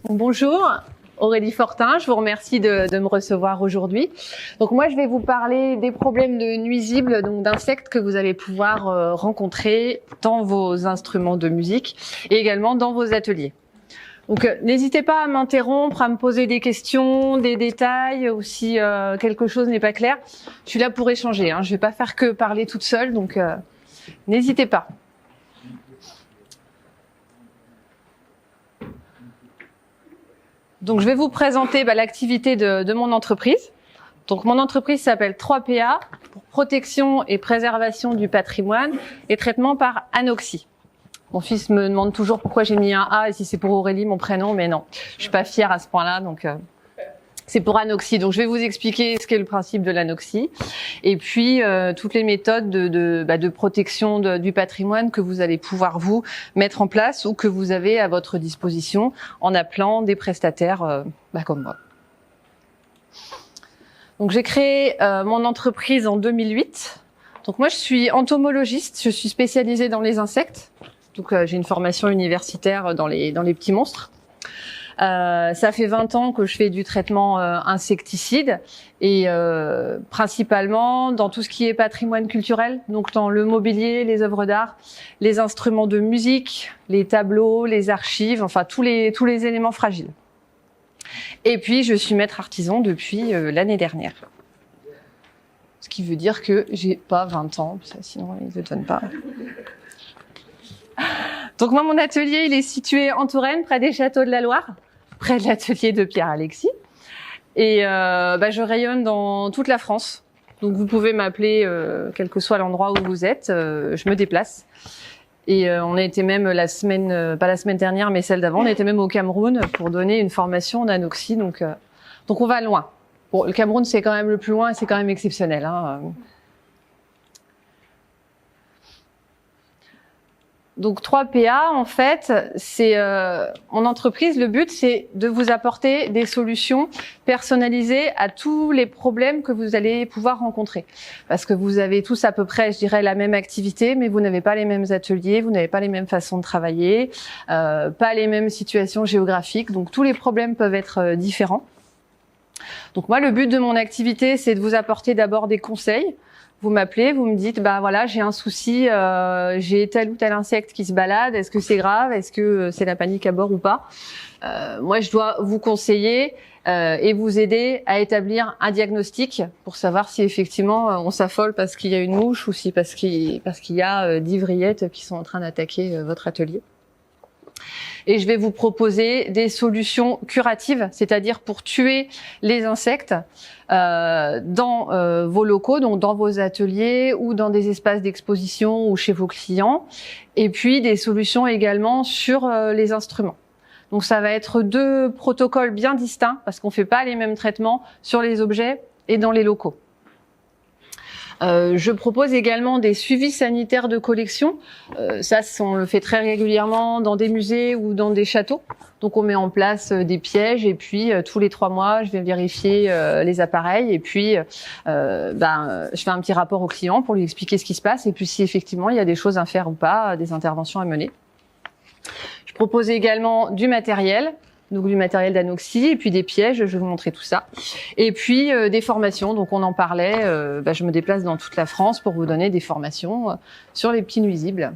Bonjour, Aurélie Fortin, je vous remercie de me recevoir aujourd'hui. Donc moi, je vais vous parler des problèmes de nuisibles, donc d'insectes que vous allez pouvoir rencontrer dans vos instruments de musique et également dans vos ateliers. Donc n'hésitez pas à m'interrompre, à me poser des questions, des détails, ou si quelque chose n'est pas clair. Je suis là pour échanger, hein. Je vais pas faire que parler toute seule, donc n'hésitez pas. Donc je vais vous présenter l'activité de mon entreprise. Donc mon entreprise s'appelle 3PA, pour protection et préservation du patrimoine et traitement par anoxie. Mon fils me demande toujours pourquoi j'ai mis un A et si c'est pour Aurélie, mon prénom, mais non, je suis pas fière à ce point-là, donc c'est pour anoxie. Donc je vais vous expliquer ce qu'est le principe de l'anoxie et puis toutes les méthodes de protection du patrimoine que vous allez pouvoir vous mettre en place ou que vous avez à votre disposition en appelant des prestataires comme moi. Donc j'ai créé mon entreprise en 2008. Donc moi je suis entomologiste, je suis spécialisée dans les insectes. Donc j'ai une formation universitaire dans les petits monstres. Ça fait 20 ans que je fais du traitement insecticide et principalement dans tout ce qui est patrimoine culturel, donc dans le mobilier, les œuvres d'art, les instruments de musique, les tableaux, les archives, enfin tous les éléments fragiles. Et puis je suis maître artisan depuis l'année dernière. Ce qui veut dire que j'ai pas 20 ans, sinon ils ne donnent pas. Donc moi, mon atelier, il est situé en Touraine, près des châteaux de la Loire, près de l'atelier de Pierre-Alexis. Et je rayonne dans toute la France. Donc vous pouvez m'appeler, quel que soit l'endroit où vous êtes, je me déplace. Et on a été même la semaine, pas la semaine dernière, mais celle d'avant, on était même au Cameroun pour donner une formation en anoxie. Donc on va loin. Bon, le Cameroun, c'est quand même le plus loin et c'est quand même exceptionnel, hein. Donc 3PA, en fait, c'est mon entreprise. Le but, c'est de vous apporter des solutions personnalisées à tous les problèmes que vous allez pouvoir rencontrer. Parce que vous avez tous à peu près, je dirais, la même activité, mais vous n'avez pas les mêmes ateliers, vous n'avez pas les mêmes façons de travailler, pas les mêmes situations géographiques. Donc tous les problèmes peuvent être différents. Donc moi, le but de mon activité, c'est de vous apporter d'abord des conseils. Vous m'appelez, vous me dites, voilà, j'ai un souci, j'ai tel ou tel insecte qui se balade, est-ce que c'est grave, est-ce que c'est la panique à bord ou pas? Moi, je dois vous conseiller et vous aider à établir un diagnostic pour savoir si effectivement on s'affole parce qu'il y a une mouche ou si parce qu'il y a 10 vrillettes qui sont en train d'attaquer votre atelier. Et je vais vous proposer des solutions curatives, c'est-à-dire pour tuer les insectes dans vos locaux, donc dans vos ateliers ou dans des espaces d'exposition ou chez vos clients. Et puis des solutions également sur les instruments. Donc ça va être deux protocoles bien distincts parce qu'on ne fait pas les mêmes traitements sur les objets et dans les locaux. Je propose également des suivis sanitaires de collection. Ça, on le fait très régulièrement dans des musées ou dans des châteaux. Donc, on met en place des pièges et puis tous les 3 mois, je vais vérifier les appareils et puis je fais un petit rapport au client pour lui expliquer ce qui se passe et puis si effectivement il y a des choses à faire ou pas, des interventions à mener. Je propose également du matériel. Donc du matériel d'anoxie et puis des pièges, je vais vous montrer tout ça. Et puis des formations, donc on en parlait, je me déplace dans toute la France pour vous donner des formations sur les petits nuisibles.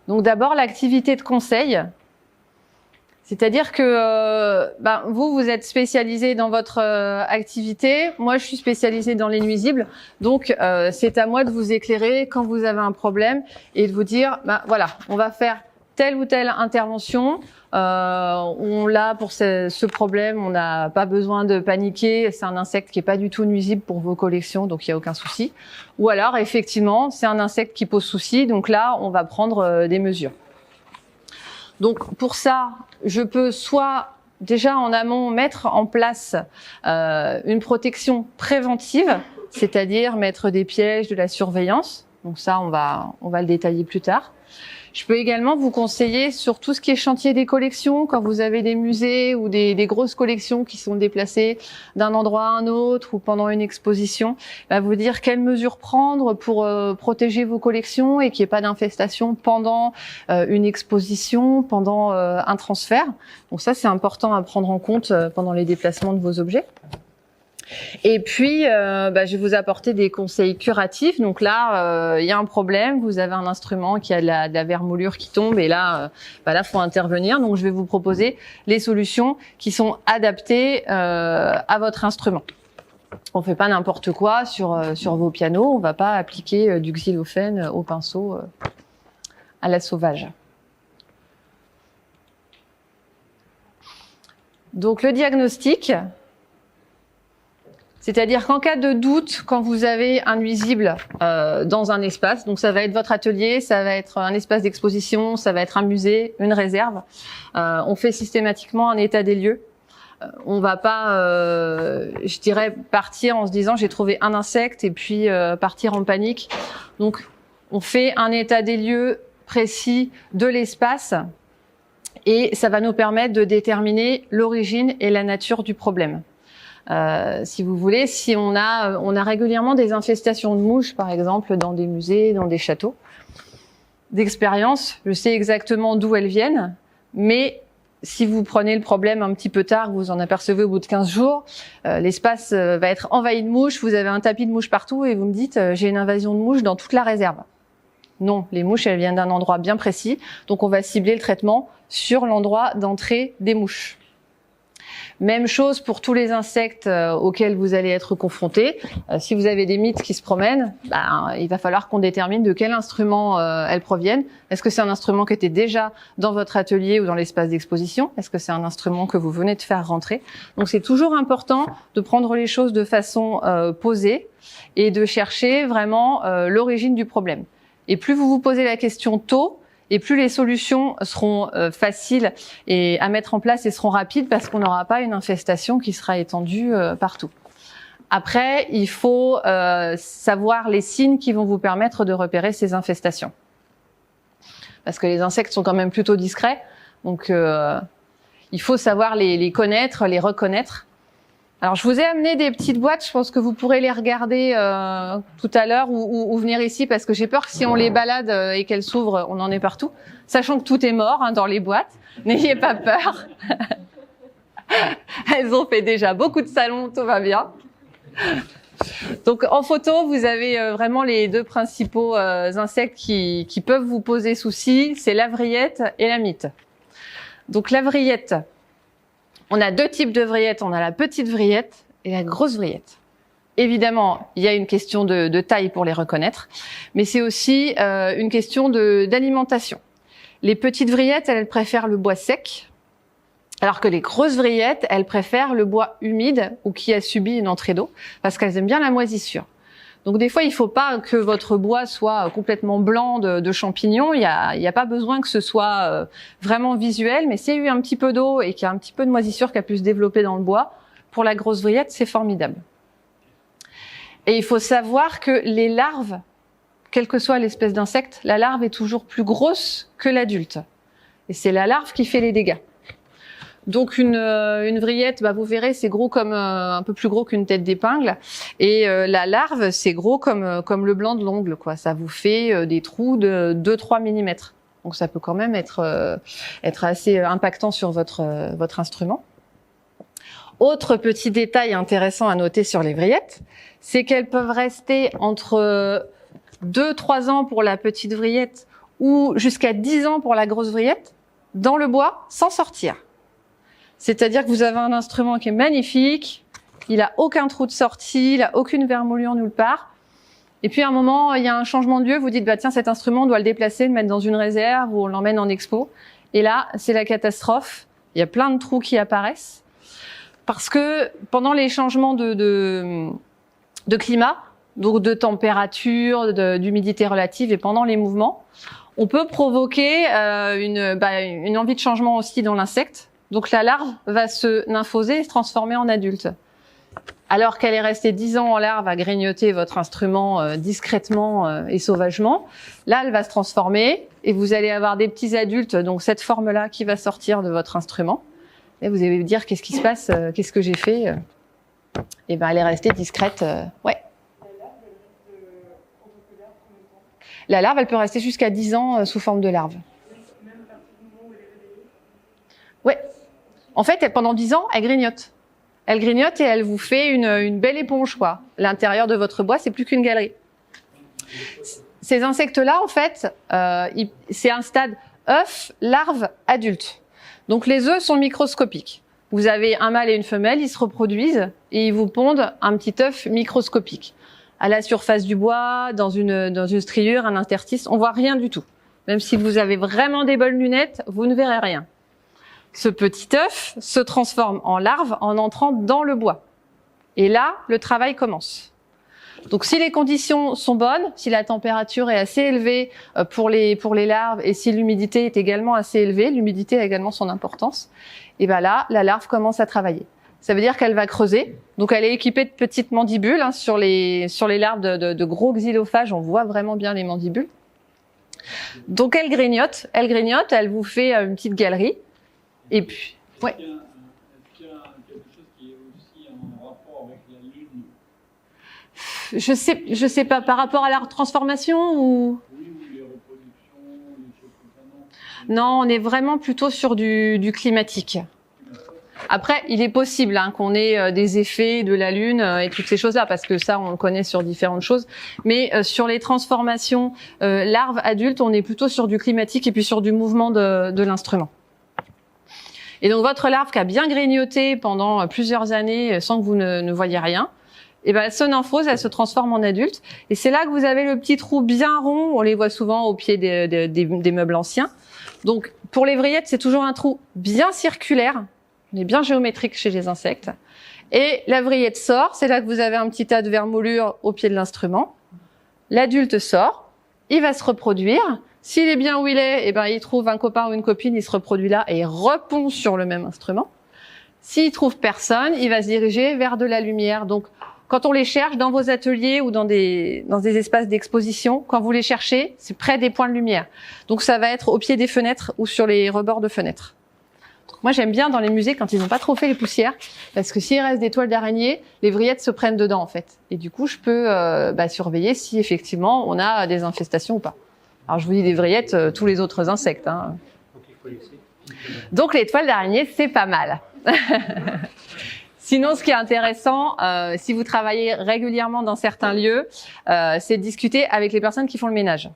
Donc d'abord l'activité de conseil, c'est-à-dire que vous êtes spécialisé dans votre activité, moi je suis spécialisée dans les nuisibles, donc c'est à moi de vous éclairer quand vous avez un problème et de vous dire, voilà, on va faire telle ou telle intervention, on l'a pour ce problème, on n'a pas besoin de paniquer, c'est un insecte qui est pas du tout nuisible pour vos collections, donc il n'y a aucun souci. Ou alors, effectivement, c'est un insecte qui pose souci, donc là, on va prendre des mesures. Donc pour ça, je peux soit déjà en amont mettre en place une protection préventive, c'est-à-dire mettre des pièges, de la surveillance, donc ça, on va le détailler plus tard. Je peux également vous conseiller sur tout ce qui est chantier des collections, quand vous avez des musées ou des grosses collections qui sont déplacées d'un endroit à un autre ou pendant une exposition, vous dire quelles mesures prendre pour protéger vos collections et qu'il n'y ait pas d'infestation pendant une exposition, pendant un transfert. Donc ça, c'est important à prendre en compte pendant les déplacements de vos objets. Et puis, je vais vous apporter des conseils curatifs. Donc là, il y a un problème, vous avez un instrument qui a de la vermoulure qui tombe et là, faut intervenir. Donc je vais vous proposer les solutions qui sont adaptées à votre instrument. On fait pas n'importe quoi sur vos pianos. On va pas appliquer du xylophone au pinceau à la sauvage. Donc le diagnostic. C'est-à-dire qu'en cas de doute, quand vous avez un nuisible dans un espace, donc ça va être votre atelier, ça va être un espace d'exposition, ça va être un musée, une réserve, on fait systématiquement un état des lieux. On va pas, je dirais, partir en se disant j'ai trouvé un insecte et puis partir en panique. Donc on fait un état des lieux précis de l'espace et ça va nous permettre de déterminer l'origine et la nature du problème. Si vous voulez, si on a régulièrement des infestations de mouches, par exemple, dans des musées, dans des châteaux. D'expérience, je sais exactement d'où elles viennent, mais si vous prenez le problème un petit peu tard, vous en apercevez au bout de 15 jours, l'espace va être envahi de mouches, vous avez un tapis de mouches partout et vous me dites j'ai une invasion de mouches dans toute la réserve. Non, les mouches, elles viennent d'un endroit bien précis, donc on va cibler le traitement sur l'endroit d'entrée des mouches. Même chose pour tous les insectes auxquels vous allez être confrontés. Si vous avez des mites qui se promènent, il va falloir qu'on détermine de quel instrument elles proviennent. Est-ce que c'est un instrument qui était déjà dans votre atelier ou dans l'espace d'exposition? Est-ce que c'est un instrument que vous venez de faire rentrer? Donc c'est toujours important de prendre les choses de façon posée et de chercher vraiment l'origine du problème. Et plus vous vous posez la question tôt, et plus les solutions seront faciles et à mettre en place et seront rapides parce qu'on n'aura pas une infestation qui sera étendue partout. Après, il faut savoir les signes qui vont vous permettre de repérer ces infestations. Parce que les insectes sont quand même plutôt discrets, donc il faut savoir les connaître, les reconnaître. Alors, je vous ai amené des petites boîtes, je pense que vous pourrez les regarder tout à l'heure ou venir ici parce que j'ai peur que si on les balade et qu'elles s'ouvrent, on en est partout. Sachant que tout est mort dans les boîtes, n'ayez pas peur. Elles ont fait déjà beaucoup de salons, tout va bien. Donc en photo, vous avez vraiment les deux principaux insectes qui peuvent vous poser souci, c'est la vrillette et la mite. Donc la vrillette. On a deux types de vrillettes, on a la petite vrillette et la grosse vrillette. Évidemment, il y a une question de taille pour les reconnaître, mais c'est aussi une question d'alimentation. Les petites vrillettes, elles préfèrent le bois sec, alors que les grosses vrillettes, elles préfèrent le bois humide ou qui a subi une entrée d'eau, parce qu'elles aiment bien la moisissure. Donc des fois, il ne faut pas que votre bois soit complètement blanc de champignons. Il y a pas besoin que ce soit vraiment visuel, mais s'il y a eu un petit peu d'eau et qu'il y a un petit peu de moisissure qui a pu se développer dans le bois, pour la grosse vrillette, c'est formidable. Et il faut savoir que les larves, quelle que soit l'espèce d'insecte, la larve est toujours plus grosse que l'adulte. Et c'est la larve qui fait les dégâts. Donc une vrillette, vous verrez, c'est gros comme un peu plus gros qu'une tête d'épingle, et la larve, c'est gros comme le blanc de l'ongle, quoi. Ça vous fait des trous de 2-3 mm. Donc ça peut quand même être assez impactant sur votre instrument. Autre petit détail intéressant à noter sur les vrillettes, c'est qu'elles peuvent rester entre 2-3 ans pour la petite vrillette ou jusqu'à 10 ans pour la grosse vrillette dans le bois sans sortir. C'est-à-dire que vous avez un instrument qui est magnifique, il a aucun trou de sortie, il a aucune vermoulure nulle part. Et puis à un moment, il y a un changement de lieu, vous dites tiens, cet instrument, on doit le déplacer, le mettre dans une réserve ou on l'emmène en expo. Et là, c'est la catastrophe. Il y a plein de trous qui apparaissent parce que pendant les changements de climat, donc de température, d'humidité relative et pendant les mouvements, on peut provoquer une envie de changement aussi dans l'insecte. Donc la larve va se nymphoser et se transformer en adulte. alors qu'elle est restée 10 ans en larve à grignoter votre instrument discrètement et sauvagement, là, elle va se transformer et vous allez avoir des petits adultes, donc cette forme-là qui va sortir de votre instrument. Et vous allez vous dire, qu'est-ce qui se passe, qu'est-ce que j'ai fait? Et ben, elle est restée discrète, ouais. La larve, elle peut rester jusqu'à 10 ans sous forme de larve. Ouais. En fait, pendant 10 ans, elle grignote. Elle grignote et elle vous fait une belle éponge, quoi. L'intérieur de votre bois, c'est plus qu'une galerie. Ces insectes-là, en fait, c'est un stade œuf, larve, adulte. Donc les œufs sont microscopiques. Vous avez un mâle et une femelle, ils se reproduisent et ils vous pondent un petit œuf microscopique. À la surface du bois, dans une striure, un interstice, on voit rien du tout. Même si vous avez vraiment des bonnes lunettes, vous ne verrez rien. Ce petit œuf se transforme en larve en entrant dans le bois. Et là, le travail commence. Donc si les conditions sont bonnes, si la température est assez élevée pour les larves et si l'humidité est également assez élevée, l'humidité a également son importance, et ben là, la larve commence à travailler. Ça veut dire qu'elle va creuser. Donc elle est équipée de petites mandibules. Hein, sur les larves de gros xylophages, on voit vraiment bien les mandibules. Donc elle grignote, elle vous fait une petite galerie. Et puis, ouais. Est-ce qu'il y a quelque chose qui est aussi en rapport avec la Lune? Je sais pas, par rapport à la transformation ou... Oui, ou les reproductions, les choses comme ça, non, on est vraiment plutôt sur du climatique. Après, il est possible qu'on ait des effets de la Lune et toutes ces choses-là, parce que ça, on le connaît sur différentes choses. Mais sur les transformations larves adultes, on est plutôt sur du climatique et puis sur du mouvement de l'instrument. Et donc votre larve qui a bien grignoté pendant plusieurs années sans que vous ne voyiez rien, et ben elle se nymphose, elle se transforme en adulte. Et c'est là que vous avez le petit trou bien rond. On les voit souvent au pied des meubles anciens. Donc pour les vrillettes, c'est toujours un trou bien circulaire, mais bien géométrique chez les insectes. Et la vrillette sort, c'est là que vous avez un petit tas de vermoulure au pied de l'instrument. L'adulte sort, il va se reproduire. S'il est bien où il est, eh ben, il trouve un copain ou une copine, il se reproduit là et il repond sur le même instrument. S'il trouve personne, il va se diriger vers de la lumière. Donc, quand on les cherche dans vos ateliers ou dans des espaces d'exposition, quand vous les cherchez, c'est près des points de lumière. Donc, ça va être au pied des fenêtres ou sur les rebords de fenêtres. Donc, moi, j'aime bien dans les musées quand ils n'ont pas trop fait les poussières, parce que s'il reste des toiles d'araignée, les vrillettes se prennent dedans, en fait. Et du coup, je peux surveiller si effectivement on a des infestations ou pas. Alors, je vous dis des vrillettes, tous les autres insectes. Hein. Donc, les toiles d'araignée, c'est pas mal. Sinon, ce qui est intéressant, si vous travaillez régulièrement dans certains lieux, c'est de discuter avec les personnes qui font le ménage.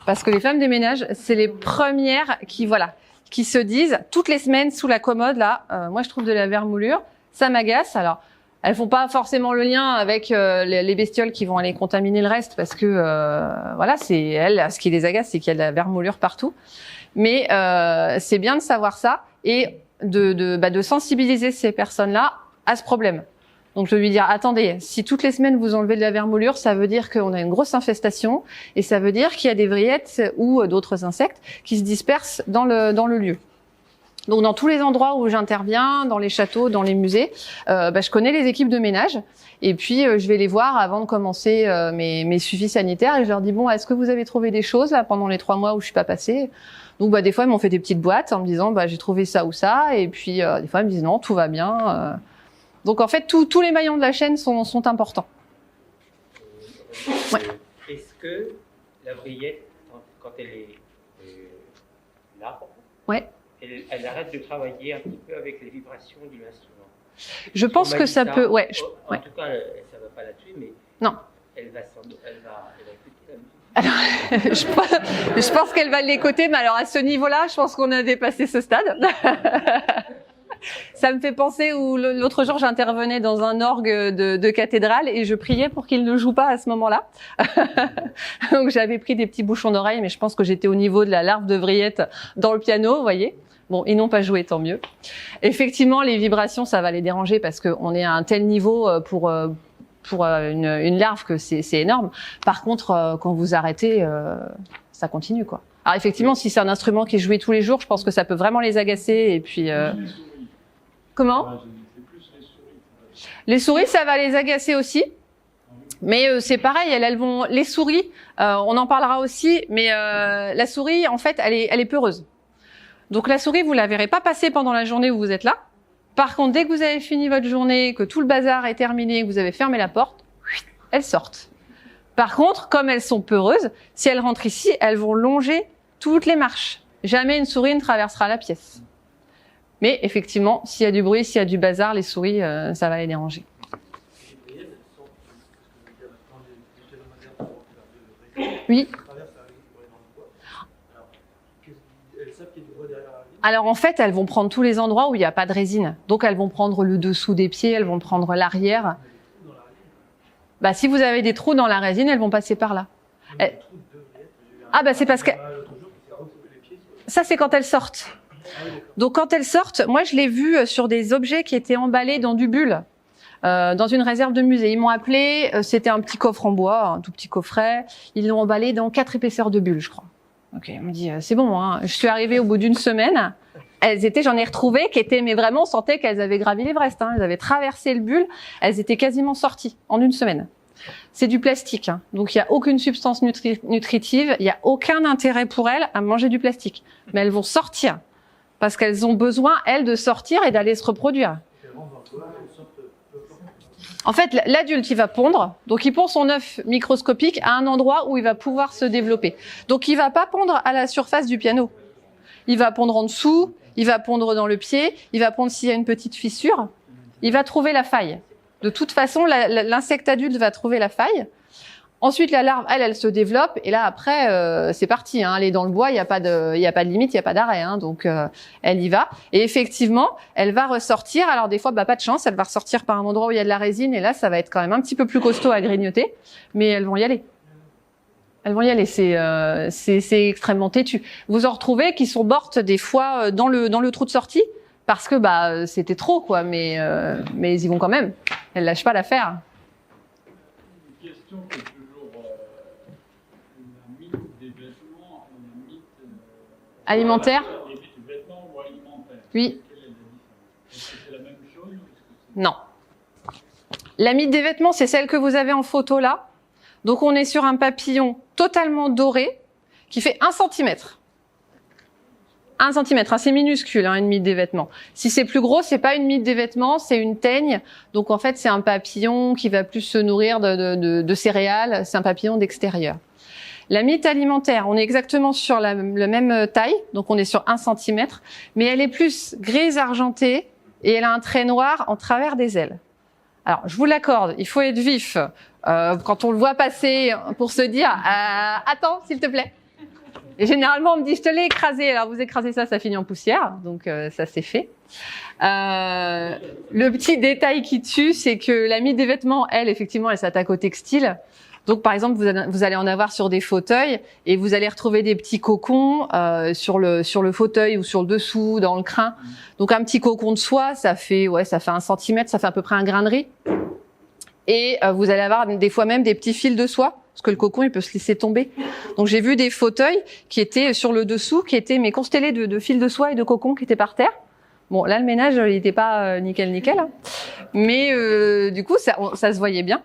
Parce que les femmes des ménages, c'est les premières qui se disent toutes les semaines sous la commode, là, moi je trouve de la vermoulure, ça m'agace. Alors, elles font pas forcément le lien avec les bestioles qui vont aller contaminer le reste, parce que c'est elles, ce qui les agace, c'est qu'il y a de la vermoulure partout. Mais c'est bien de savoir ça et de sensibiliser ces personnes-là à ce problème. Donc je vais lui dire, attendez, si toutes les semaines vous enlevez de la vermoulure, ça veut dire qu'on a une grosse infestation et ça veut dire qu'il y a des vrillettes ou d'autres insectes qui se dispersent dans le lieu. Donc dans tous les endroits où j'interviens, dans les châteaux, dans les musées, je connais les équipes de ménage et puis je vais les voir avant de commencer mes suivis sanitaires et je leur dis, bon, est-ce que vous avez trouvé des choses là pendant les 3 mois où je suis pas passée? Donc des fois ils m'ont fait des petites boîtes en me disant, j'ai trouvé ça ou ça, et puis des fois ils me disent non, tout va bien. Donc en fait tous les maillons de la chaîne sont importants. Ouais. Est-ce que la vrillette, quand elle est là, ouais. Elle arrête de travailler un petit peu avec les vibrations de l'instrument? Je pense que ça peut, ouais. En tout cas, ça ne va pas la tuer, mais non. Elle va écouter la musique. Alors, je pense qu'elle va l'écouter, mais alors à ce niveau-là, je pense qu'on a dépassé ce stade. Ça me fait penser où l'autre jour j'intervenais dans un orgue de cathédrale et je priais pour qu'il ne joue pas à ce moment-là. Donc j'avais pris des petits bouchons d'oreille, mais je pense que j'étais au niveau de la larve de vrillette dans le piano, vous voyez. Bon, ils n'ont pas joué, tant mieux. Effectivement, les vibrations, ça va les déranger parce qu'on est à un tel niveau pour une larve que c'est énorme. Par contre, quand vous arrêtez, ça continue, quoi. Alors effectivement, si c'est un instrument qui est joué tous les jours, je pense que ça peut vraiment les agacer et puis... Comment ? Les souris, ça va les agacer aussi. Mais c'est pareil, elles vont. Les souris, on en parlera aussi, mais la souris, en fait, elle est peureuse. Donc la souris, vous la verrez pas passer pendant la journée où vous êtes là. Par contre, dès que vous avez fini votre journée, que tout le bazar est terminé, que vous avez fermé la porte, elles sortent. Par contre, comme elles sont peureuses, si elles rentrent ici, elles vont longer toutes les marches. Jamais une souris ne traversera la pièce. Mais effectivement, s'il y a du bruit, s'il y a du bazar, les souris, ça va les déranger. Oui. Alors en fait, elles vont prendre tous les endroits où il n'y a pas de résine. Donc elles vont prendre le dessous des pieds, elles vont prendre l'arrière. Bah si vous avez des trous dans la résine, elles vont passer par là. Ah bah c'est parce que ça c'est quand elles sortent. Donc quand elles sortent, moi je l'ai vu sur des objets qui étaient emballés dans du bulle. Dans une réserve de musée. Ils m'ont appelé, c'était un petit coffre en bois, un tout petit coffret. Ils l'ont emballé dans 4 épaisseurs de bulles, je crois. Ok, on me dit c'est bon. Hein. Je suis arrivée au bout d'une semaine. Elles étaient, j'en ai retrouvé qui étaient, mais vraiment, on sentait qu'elles avaient gravi l'Everest. Hein. Elles avaient traversé le bulle. Elles étaient quasiment sorties en une semaine. C'est du plastique, hein. Donc il y a aucune substance nutritive. Il y a aucun intérêt pour elles à manger du plastique. Mais elles vont sortir parce qu'elles ont besoin elles de sortir et d'aller se reproduire. En fait, l'adulte, il va pondre. Donc, il pond son œuf microscopique à un endroit où il va pouvoir se développer. Donc, il va pas pondre à la surface du piano. Il va pondre en dessous, il va pondre dans le pied, il va pondre s'il y a une petite fissure. Il va trouver la faille. De toute façon, l'insecte adulte va trouver la faille. Ensuite, la larve, elle se développe. Et là, après, c'est parti. Hein. Elle est dans le bois, il n'y a pas de limite, il n'y a pas d'arrêt. Hein. Donc, elle y va. Et effectivement, elle va ressortir. Alors, des fois, pas de chance. Elle va ressortir par un endroit où il y a de la résine. Et là, ça va être quand même un petit peu plus costaud à grignoter. Mais elles vont y aller. Elles vont y aller. C'est extrêmement têtu. Vous en retrouvez qui sont mortes des fois dans le trou de sortie. Parce que, c'était trop, quoi. Mais ils y vont quand même. Elles lâchent pas l'affaire. Une question que la mythe des vêtements et la mythe alimentaire. Les mythes des vêtements ou alimentaires. Oui. Quelle est la différence? Est-ce que c'est la même chose? Non. La mythe des vêtements, c'est celle que vous avez en photo là. Donc on est sur un papillon totalement doré qui fait 1 cm. 1 cm, hein, c'est minuscule, hein, une mythe des vêtements. Si c'est plus gros, c'est pas une mythe des vêtements, c'est une teigne. Donc en fait, c'est un papillon qui va plus se nourrir de céréales. C'est un papillon d'extérieur. La mythe alimentaire, on est exactement sur la même taille, donc on est sur 1 cm, mais elle est plus grise argentée et elle a un trait noir en travers des ailes. Alors, je vous l'accorde, il faut être vif quand on le voit passer pour se dire « Attends, s'il te plaît ». Et généralement, on me dit « Je te l'ai écrasé ». Alors, vous écrasez ça, ça finit en poussière, donc ça c'est fait. Le petit détail qui tue, c'est que la mythe des vêtements, elle, effectivement, elle s'attaque au textile. Donc, par exemple, vous allez en avoir sur des fauteuils et vous allez retrouver des petits cocons sur le fauteuil ou sur le dessous, dans le crin. Donc, un petit cocon de soie, ça fait 1 cm, ça fait à peu près un grain de riz. Et vous allez avoir des fois même des petits fils de soie, parce que le cocon, il peut se laisser tomber. Donc, j'ai vu des fauteuils qui étaient sur le dessous, qui étaient constellés de fils de soie et de cocon qui étaient par terre. Bon, là, le ménage, il n'était pas nickel, hein. Mais du coup, ça se voyait bien.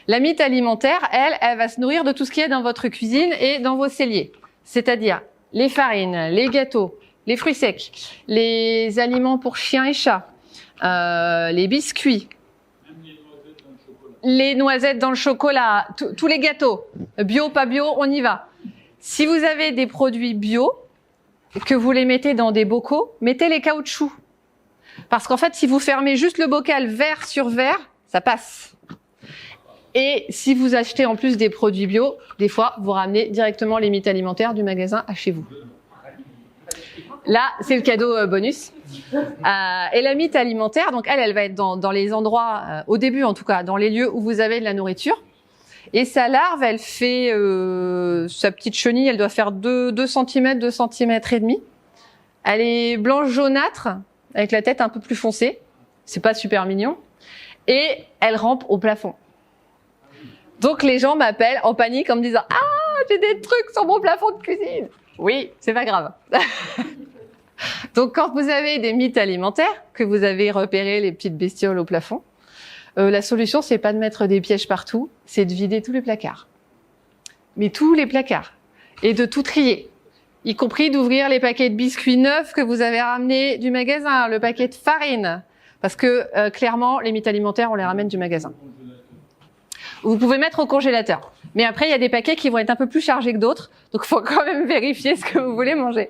La mythe alimentaire, elle va se nourrir de tout ce qu'il y a dans votre cuisine et dans vos celliers. C'est-à-dire les farines, les gâteaux, les fruits secs, les aliments pour chiens et chats, les biscuits, les noisettes dans le chocolat, tous les gâteaux, bio, pas bio, on y va. Si vous avez des produits bio, que vous les mettez dans des bocaux, mettez les caoutchoucs. Parce qu'en fait, si vous fermez juste le bocal verre sur verre, ça passe. Et si vous achetez en plus des produits bio, des fois, vous ramenez directement les mythes alimentaires du magasin à chez vous. Là, c'est le cadeau bonus. Et la mythe alimentaire, donc elle va être dans les endroits, au début en tout cas, dans les lieux où vous avez de la nourriture. Et sa larve, elle fait, sa petite chenille, elle doit faire 2 cm, 2 cm et demi. Elle est blanche jaunâtre, avec la tête un peu plus foncée. C'est pas super mignon. Et elle rampe au plafond. Donc les gens m'appellent en panique en me disant « Ah, j'ai des trucs sur mon plafond de cuisine !» Oui, c'est pas grave. Donc quand vous avez des mythes alimentaires, que vous avez repéré les petites bestioles au plafond, La solution, c'est pas de mettre des pièges partout, c'est de vider tous les placards. Mais tous les placards. Et de tout trier. Y compris d'ouvrir les paquets de biscuits neufs que vous avez ramenés du magasin, le paquet de farine. Parce que, clairement, les mythes alimentaires, on les ramène du magasin. Vous pouvez mettre au congélateur. Mais après, il y a des paquets qui vont être un peu plus chargés que d'autres. Donc, il faut quand même vérifier ce que vous voulez manger.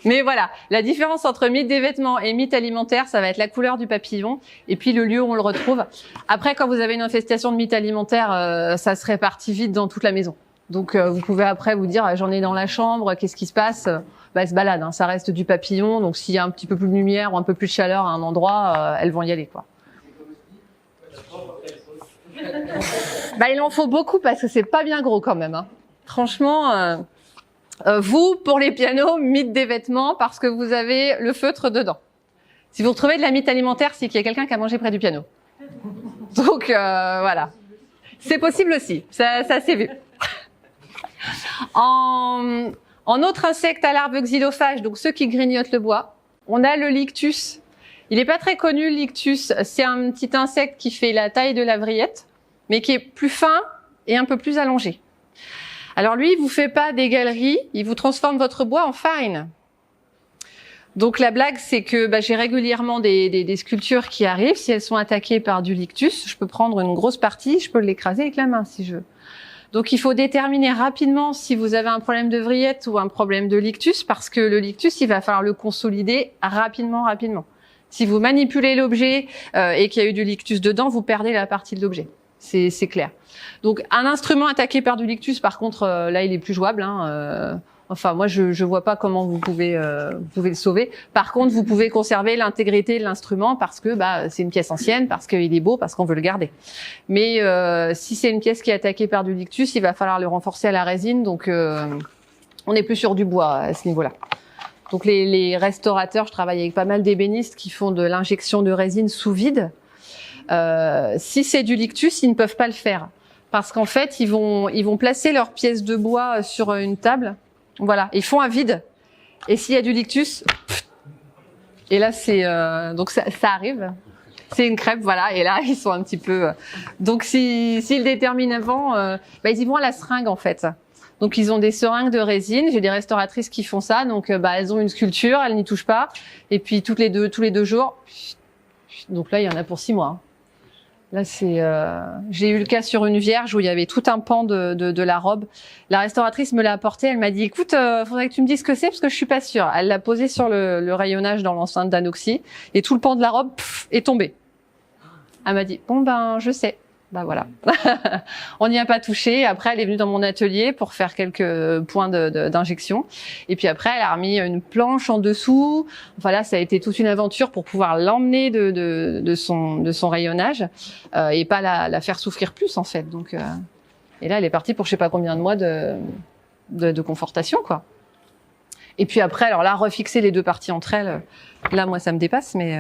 Mais voilà, la différence entre mythe des vêtements et mythe alimentaire, ça va être la couleur du papillon et puis le lieu où on le retrouve. Après, quand vous avez une infestation de mythe alimentaire, ça se répartit vite dans toute la maison. Donc, vous pouvez après vous dire, j'en ai dans la chambre, qu'est-ce qui se passe? Elle se balade, hein, ça reste du papillon. Donc, s'il y a un petit peu plus de lumière ou un peu plus de chaleur à un endroit, elles vont y aller, quoi. Il en faut beaucoup parce que c'est pas bien gros quand même. Hein. Franchement, vous, pour les pianos, mythe des vêtements parce que vous avez le feutre dedans. Si vous retrouvez de la mythe alimentaire, c'est qu'il y a quelqu'un qui a mangé près du piano. Donc, voilà. C'est possible aussi, ça s'est vu. En autre insecte à larves xylophages, donc ceux qui grignotent le bois, on a le lictus. Il n'est pas très connu, le lictus. C'est un petit insecte qui fait la taille de la vrillette, mais qui est plus fin et un peu plus allongé. Alors lui, il vous fait pas des galeries, il vous transforme votre bois en farine. Donc la blague, c'est que j'ai régulièrement des sculptures qui arrivent. Si elles sont attaquées par du lictus, je peux prendre une grosse partie, je peux l'écraser avec la main si je veux. Donc il faut déterminer rapidement si vous avez un problème de vrillette ou un problème de lictus, parce que le lictus, il va falloir le consolider rapidement. Si vous manipulez l'objet et qu'il y a eu du lictus dedans, vous perdez la partie de l'objet. C'est clair. Donc un instrument attaqué par du lictus, par contre, là il est plus jouable. Hein, enfin moi je vois pas comment vous pouvez le sauver. Par contre vous pouvez conserver l'intégrité de l'instrument parce que c'est une pièce ancienne, parce qu'il est beau, parce qu'on veut le garder. Mais si c'est une pièce qui est attaquée par du lictus, il va falloir le renforcer à la résine. Donc on n'est plus sur du bois à ce niveau-là. Donc les restaurateurs, je travaille avec pas mal d'ébénistes qui font de l'injection de résine sous vide. Si c'est du lictus, ils ne peuvent pas le faire parce qu'en fait, ils vont placer leurs pièces de bois sur une table. Voilà, ils font un vide. Et s'il y a du lictus, et là c'est donc ça arrive. C'est une crêpe, voilà. Et là, ils sont un petit peu. Donc s'ils déterminent avant, ils y vont à la seringue en fait. Donc ils ont des seringues de résine. J'ai des restauratrices qui font ça. Donc elles ont une sculpture, elles n'y touchent pas. Et puis tous les deux jours. Donc là, il y en a pour 6 mois. Hein. Là, j'ai eu le cas sur une vierge où il y avait tout un pan de la robe. La restauratrice me l'a apporté. Elle m'a dit, écoute, faudrait que tu me dises ce que c'est parce que je suis pas sûre. Elle l'a posé sur le rayonnage dans l'enceinte d'anoxie et tout le pan de la robe est tombé. Elle m'a dit, bon je sais. Voilà. On n'y a pas touché. Après, elle est venue dans mon atelier pour faire quelques points d'injection. Et puis après, elle a remis une planche en dessous. Voilà, ça a été toute une aventure pour pouvoir l'emmener de son rayonnage et pas la faire souffrir plus en fait. Donc, et là, elle est partie pour je sais pas combien de mois de confortation, quoi. Et puis après, alors là, refixer les deux parties entre elles, là, moi, ça me dépasse, mais.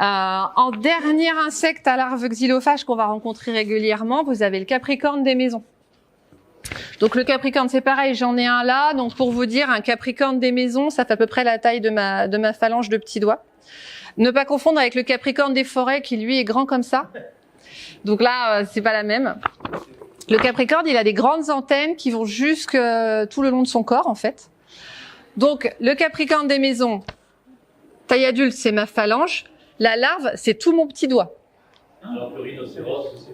En dernier insecte à larves xylophages qu'on va rencontrer régulièrement, vous avez le capricorne des maisons. Donc le capricorne, c'est pareil, j'en ai un là. Donc pour vous dire, un capricorne des maisons, ça fait à peu près la taille de ma phalange de petit doigt. Ne pas confondre avec le capricorne des forêts qui lui est grand comme ça. Donc là, c'est pas la même. Le capricorne, il a des grandes antennes qui vont jusque tout le long de son corps en fait. Donc le capricorne des maisons, taille adulte, c'est ma phalange. La larve, c'est tout mon petit doigt. Alors le rhinocéros,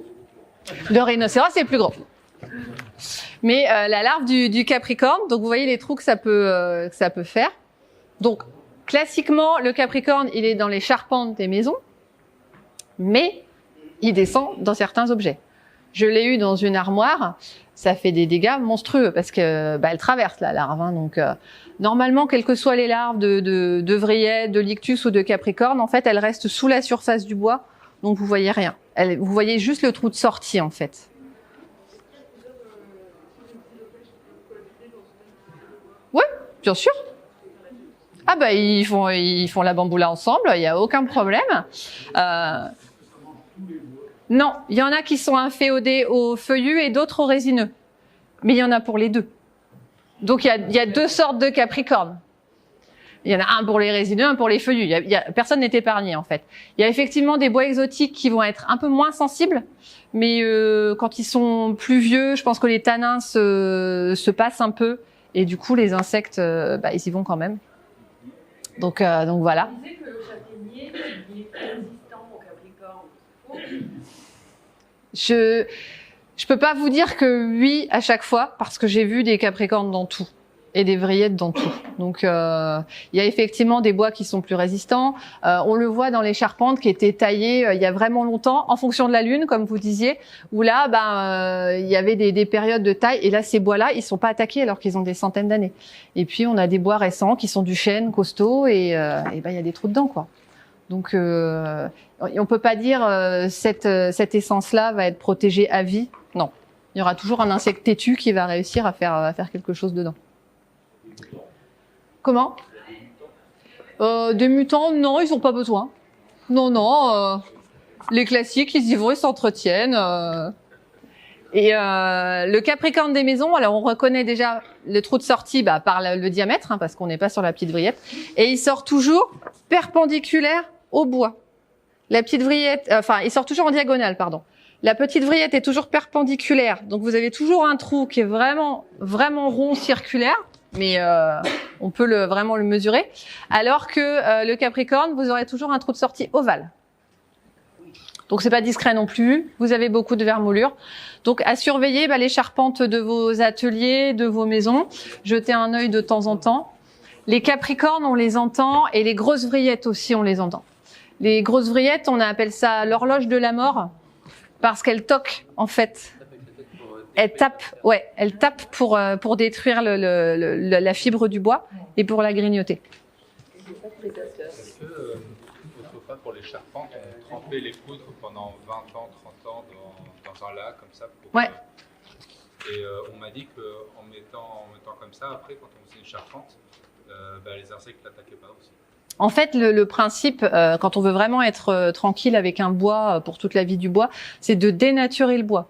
le rhinocéros, c'est plus gros. Mais la larve du capricorne, donc vous voyez les trous que ça peut faire. Donc classiquement, le capricorne, il est dans les charpentes des maisons, mais il descend dans certains objets. Je l'ai eu dans une armoire, ça fait des dégâts monstrueux parce que elle traverse la larve. Hein, donc normalement, quelles que soient les larves de vrillette, de lictus ou de capricorne, en fait, elles restent sous la surface du bois, donc vous voyez rien. Vous voyez juste le trou de sortie en fait. Oui, bien sûr. Ah ils font la bamboula ensemble, il n'y a aucun problème. Non, il y en a qui sont inféodés au feuillu et d'autres au résineux. Mais il y en a pour les deux. Donc il y a deux sortes de capricornes. Il y en a un pour les résineux, un pour les feuillus. Personne n'est épargné en fait. Il y a effectivement des bois exotiques qui vont être un peu moins sensibles, mais quand ils sont plus vieux, je pense que les tanins se passent un peu et du coup les insectes, ils y vont quand même. Donc voilà. Vous disiez que le châtaignier il est résistant au capricorne. Je peux pas vous dire que oui à chaque fois parce que j'ai vu des capricornes dans tout. Et des vrillettes dans tout. Donc, il y a effectivement des bois qui sont plus résistants. On le voit dans les charpentes qui étaient taillées il y a vraiment longtemps, en fonction de la lune, comme vous disiez, où là, il y avait des périodes de taille. Et là, ces bois-là, ils sont pas attaqués alors qu'ils ont des centaines d'années. Et puis, on a des bois récents qui sont du chêne costaud et il y a des trous dedans, quoi. Donc, on peut pas dire cette essence-là va être protégée à vie. Non, il y aura toujours un insecte têtu qui va réussir à faire quelque chose dedans. Comment? Des mutants, non, ils ont pas besoin. Non, les classiques, ils y vont, ils s'entretiennent. Et le capricorne des maisons, alors on reconnaît déjà le trou de sortie par le diamètre, hein, parce qu'on n'est pas sur la petite vrillette. Et il sort toujours perpendiculaire au bois. La petite vrillette, il sort toujours en diagonale, pardon. La petite vrillette est toujours perpendiculaire, donc vous avez toujours un trou qui est vraiment, vraiment rond, circulaire. Mais on peut vraiment le mesurer. Alors que le Capricorne, vous aurez toujours un trou de sortie ovale. Donc c'est pas discret non plus. Vous avez beaucoup de vermoulure. Donc à surveiller les charpentes de vos ateliers, de vos maisons. Jetez un œil de temps en temps. Les Capricornes, on les entend, et les grosses vrillettes aussi, on les entend. Les grosses vrillettes, on appelle ça l'horloge de la mort parce qu'elles toquent en fait. Elle tape pour détruire la fibre du bois et pour la grignoter. Est-ce que autrefois pour les charpentes, on trempait les poudres pendant 20 ans, 30 ans dans un lac comme ça Ouais. Et on m'a dit qu'en mettant comme ça, après quand on faisait une charpente, les insectes l'attaquaient pas aussi. En fait, le principe, quand on veut vraiment être tranquille avec un bois pour toute la vie du bois, c'est de dénaturer le bois.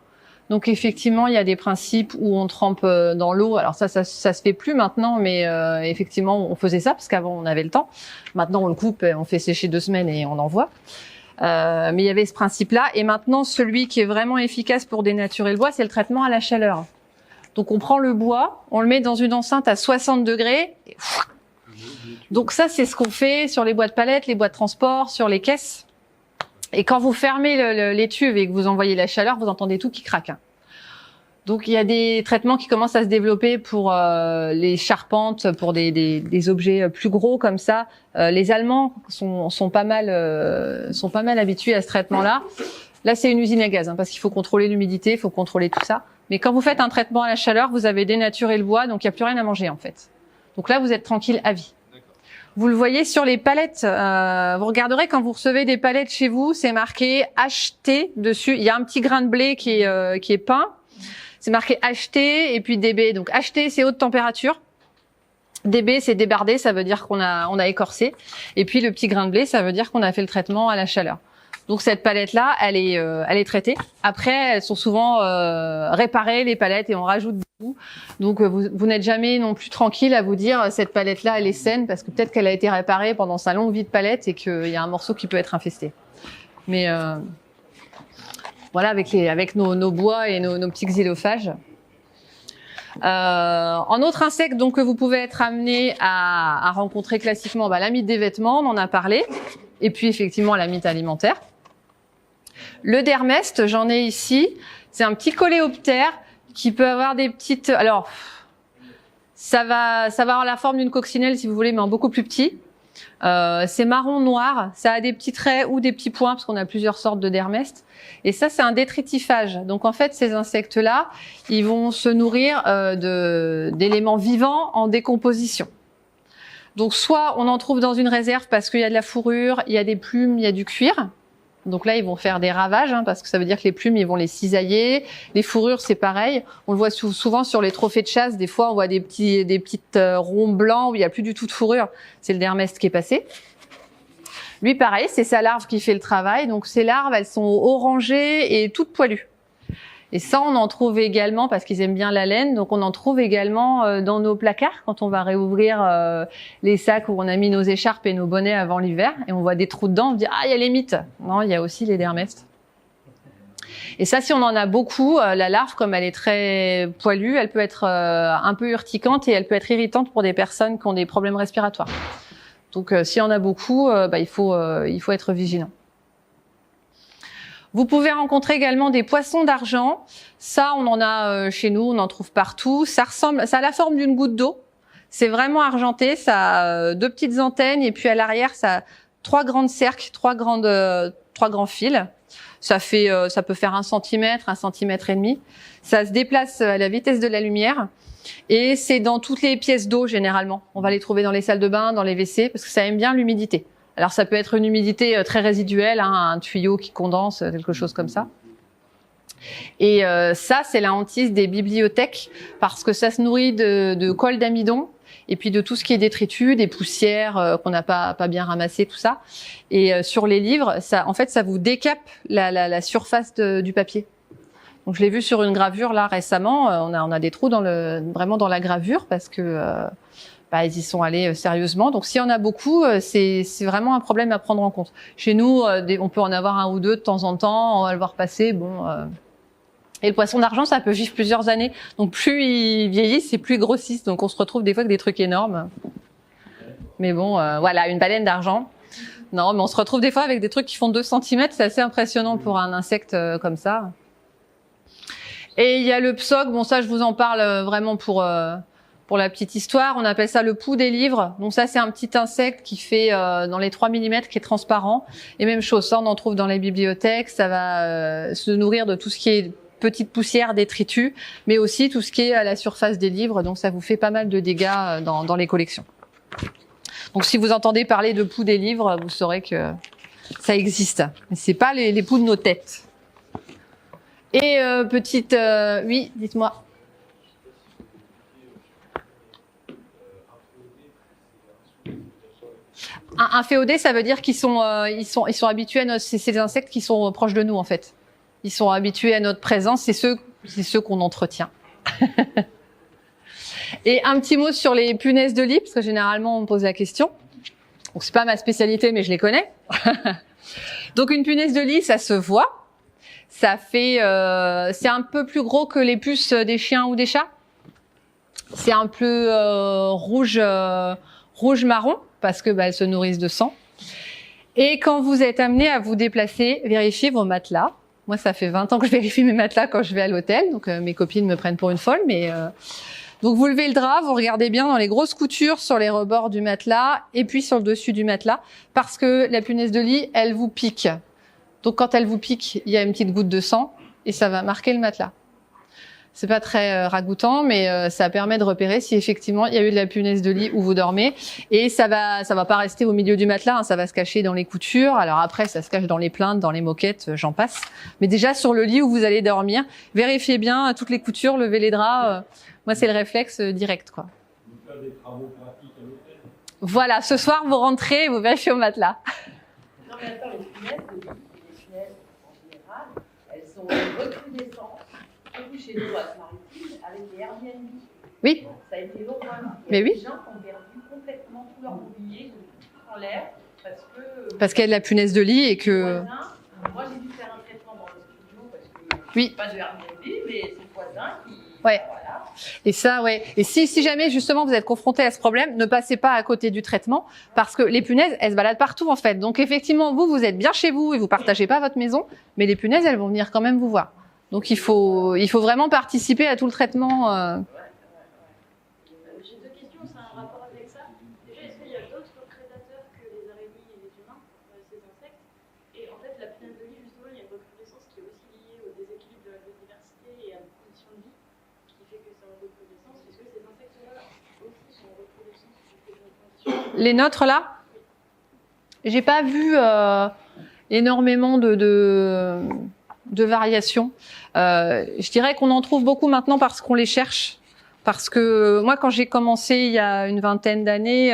Donc effectivement, il y a des principes où on trempe dans l'eau. Alors ça se fait plus maintenant, mais effectivement, on faisait ça parce qu'avant on avait le temps. Maintenant, on le coupe, on fait sécher 2 semaines et on envoie. Mais il y avait ce principe-là. Et maintenant, celui qui est vraiment efficace pour dénaturer le bois, c'est le traitement à la chaleur. Donc on prend le bois, on le met dans une enceinte à 60 degrés. Et donc ça, c'est ce qu'on fait sur les bois de palettes, les bois de transport, sur les caisses. Et quand vous fermez l'étuve et que vous envoyez la chaleur, vous entendez tout qui craque. Donc il y a des traitements qui commencent à se développer pour les charpentes, pour des objets plus gros comme ça. Les Allemands sont pas mal habitués à ce traitement-là. Là, c'est une usine à gaz, parce qu'il faut contrôler l'humidité, il faut contrôler tout ça. Mais quand vous faites un traitement à la chaleur, vous avez dénaturé le bois, donc il n'y a plus rien à manger en fait. Donc là, vous êtes tranquille à vie. Vous le voyez sur les palettes. Vous regarderez quand vous recevez des palettes chez vous, c'est marqué HT dessus. Il y a un petit grain de blé qui est peint. C'est marqué HT et puis DB. Donc HT, c'est haute température. DB, c'est débardé, ça veut dire qu'on a écorcé. Et puis le petit grain de blé, ça veut dire qu'on a fait le traitement à la chaleur. Donc cette palette-là, elle est traitée. Après, elles sont souvent réparées, les palettes, et on rajoute des bouts. Donc vous n'êtes jamais non plus tranquille à vous dire cette palette-là, elle est saine, parce que peut-être qu'elle a été réparée pendant sa longue vie de palette et qu'il y a un morceau qui peut être infesté. Mais voilà, avec nos bois et nos petits xylophages. En autre insecte donc que vous pouvez être amené à rencontrer classiquement, la mythe des vêtements, on en a parlé. Et puis effectivement la mythe alimentaire. Le dermeste, j'en ai ici. C'est un petit coléoptère qui peut avoir des petites... Alors, ça va avoir la forme d'une coccinelle si vous voulez, mais en beaucoup plus petit. C'est marron noir. Ça a des petits traits ou des petits points parce qu'on a plusieurs sortes de dermestes. Et ça, c'est un détritifage. Donc en fait, ces insectes-là, ils vont se nourrir d'éléments vivants en décomposition. Donc soit on en trouve dans une réserve parce qu'il y a de la fourrure, il y a des plumes, il y a du cuir. Donc là, ils vont faire des ravages, parce que ça veut dire que les plumes, ils vont les cisailler. Les fourrures, c'est pareil. On le voit souvent sur les trophées de chasse. Des fois, on voit des petites ronds blancs où il n'y a plus du tout de fourrure. C'est le dermeste qui est passé. Lui, pareil, c'est sa larve qui fait le travail. Donc ces larves, elles sont orangées et toutes poilues. Et ça, on en trouve également, parce qu'ils aiment bien la laine, donc on en trouve également dans nos placards, quand on va réouvrir les sacs où on a mis nos écharpes et nos bonnets avant l'hiver, et on voit des trous dedans, on se dit « Ah, il y a les mites !» Non, il y a aussi les dermestes. Et ça, si on en a beaucoup, la larve, comme elle est très poilue, elle peut être un peu urticante et elle peut être irritante pour des personnes qui ont des problèmes respiratoires. Donc, s'il y en a beaucoup, il faut être vigilant. Vous pouvez rencontrer également des poissons d'argent. Ça, on en a chez nous, on en trouve partout. Ça a la forme d'une goutte d'eau. C'est vraiment argenté. Ça a 2 petites antennes et puis à l'arrière, ça a 3 grandes cercles, 3 grands fils. Ça peut faire 1 centimètre, 1,5 centimètre. Ça se déplace à la vitesse de la lumière. Et c'est dans toutes les pièces d'eau, généralement. On va les trouver dans les salles de bain, dans les WC, parce que ça aime bien l'humidité. Alors, ça peut être une humidité très résiduelle, un tuyau qui condense, quelque chose comme ça. Et ça, c'est la hantise des bibliothèques, parce que ça se nourrit de colle d'amidon, et puis de tout ce qui est détritus, des poussières qu'on n'a pas bien ramassées, tout ça. Et sur les livres, ça vous décape la surface du papier. Donc, je l'ai vu sur une gravure là récemment. On a des trous vraiment dans la gravure parce que ils y sont allés sérieusement. Donc, s'il y en a beaucoup, c'est vraiment un problème à prendre en compte. Chez nous, on peut en avoir 1 ou 2 de temps en temps. On va le voir passer. Et le poisson d'argent, ça peut vivre plusieurs années. Donc, plus ils vieillissent, et plus ils grossissent. Donc, on se retrouve des fois avec des trucs énormes. Mais bon, voilà, une baleine d'argent. Non, mais on se retrouve des fois avec des trucs qui font 2 cm. C'est assez impressionnant pour un insecte comme ça. Et il y a le psoque. Bon, ça, je vous en parle vraiment pour la petite histoire. On appelle ça le pouls des livres. Donc ça, c'est un petit insecte qui fait dans les 3 mm, qui est transparent. Et même chose, ça, on en trouve dans les bibliothèques. Ça va se nourrir de tout ce qui est petite poussière, détritus, mais aussi tout ce qui est à la surface des livres. Donc ça vous fait pas mal de dégâts dans les collections. Donc si vous entendez parler de pouls des livres, vous saurez que ça existe. Mais c'est pas les pouls de nos têtes. Et oui, dites-moi. Un féodé, ça veut dire qu'ils sont habitués à c'est des insectes qui sont proches de nous en fait. Ils sont habitués à notre présence, c'est ceux qu'on entretient. Et un petit mot sur les punaises de lit, parce que généralement on me pose la question. Donc c'est pas ma spécialité, mais je les connais. Donc une punaise de lit, ça se voit. Ça fait, c'est un peu plus gros que les puces des chiens ou des chats. C'est un peu rouge marron parce que elles se nourrissent de sang. Et quand vous êtes amené à vous déplacer, vérifiez vos matelas. Moi, ça fait 20 ans que je vérifie mes matelas quand je vais à l'hôtel. Donc mes copines me prennent pour une folle, mais donc vous levez le drap, vous regardez bien dans les grosses coutures sur les rebords du matelas et puis sur le dessus du matelas parce que la punaise de lit, elle vous pique. Donc quand elle vous pique, il y a une petite goutte de sang et ça va marquer le matelas. C'est pas très ragoûtant, mais ça permet de repérer si effectivement il y a eu de la punaise de lit où vous dormez. Et ça va pas rester au milieu du matelas, hein, ça va se cacher dans les coutures. Alors après, ça se cache dans les plinthes, dans les moquettes, j'en passe. Mais déjà sur le lit où vous allez dormir, vérifiez bien toutes les coutures, levez les draps. Moi, c'est le réflexe direct, quoi. Vous faites des travaux pratiques à l'hôtel. Voilà, ce soir vous rentrez et vous vérifiez au matelas. Non mais attends, les punaises en général, elles sont recrudescentes. Chez nous, à Maritime, avec les Airbnb. Oui. Ça a été long. Mais oui. Les gens ont perdu complètement tout leur mobilier, tout en l'air, parce qu'il y a de la punaise de lit et que. Moi, j'ai dû faire un traitement dans le studio parce que oui. Pas de Airbnb, mais c'est le voisin qui. Ouais. Voilà. Et ça, ouais. Et si jamais justement vous êtes confronté à ce problème, ne passez pas à côté du traitement parce que les punaises, elles se baladent partout en fait. Donc effectivement, vous êtes bien chez vous et vous partagez pas votre maison, mais les punaises, elles vont venir quand même vous voir. Donc il faut vraiment participer à tout le traitement. J'ai deux questions, c'est un rapport avec ça. Déjà, est-ce qu'il y a d'autres prédateurs que les araignées et les humains, ces insectes? Et en fait, la punaise de lit, justement, il y a une recrudescence qui est aussi liée au déséquilibre de la biodiversité et à la condition de vie qui fait que c'est en recrudescence. Est-ce que ces insectes-là aussi sont en recrudescence du fait de nos conditions? Les nôtres là, j'ai pas vu énormément de variations. Je dirais qu'on en trouve beaucoup maintenant parce qu'on les cherche. Parce que moi, quand j'ai commencé il y a une vingtaine d'années,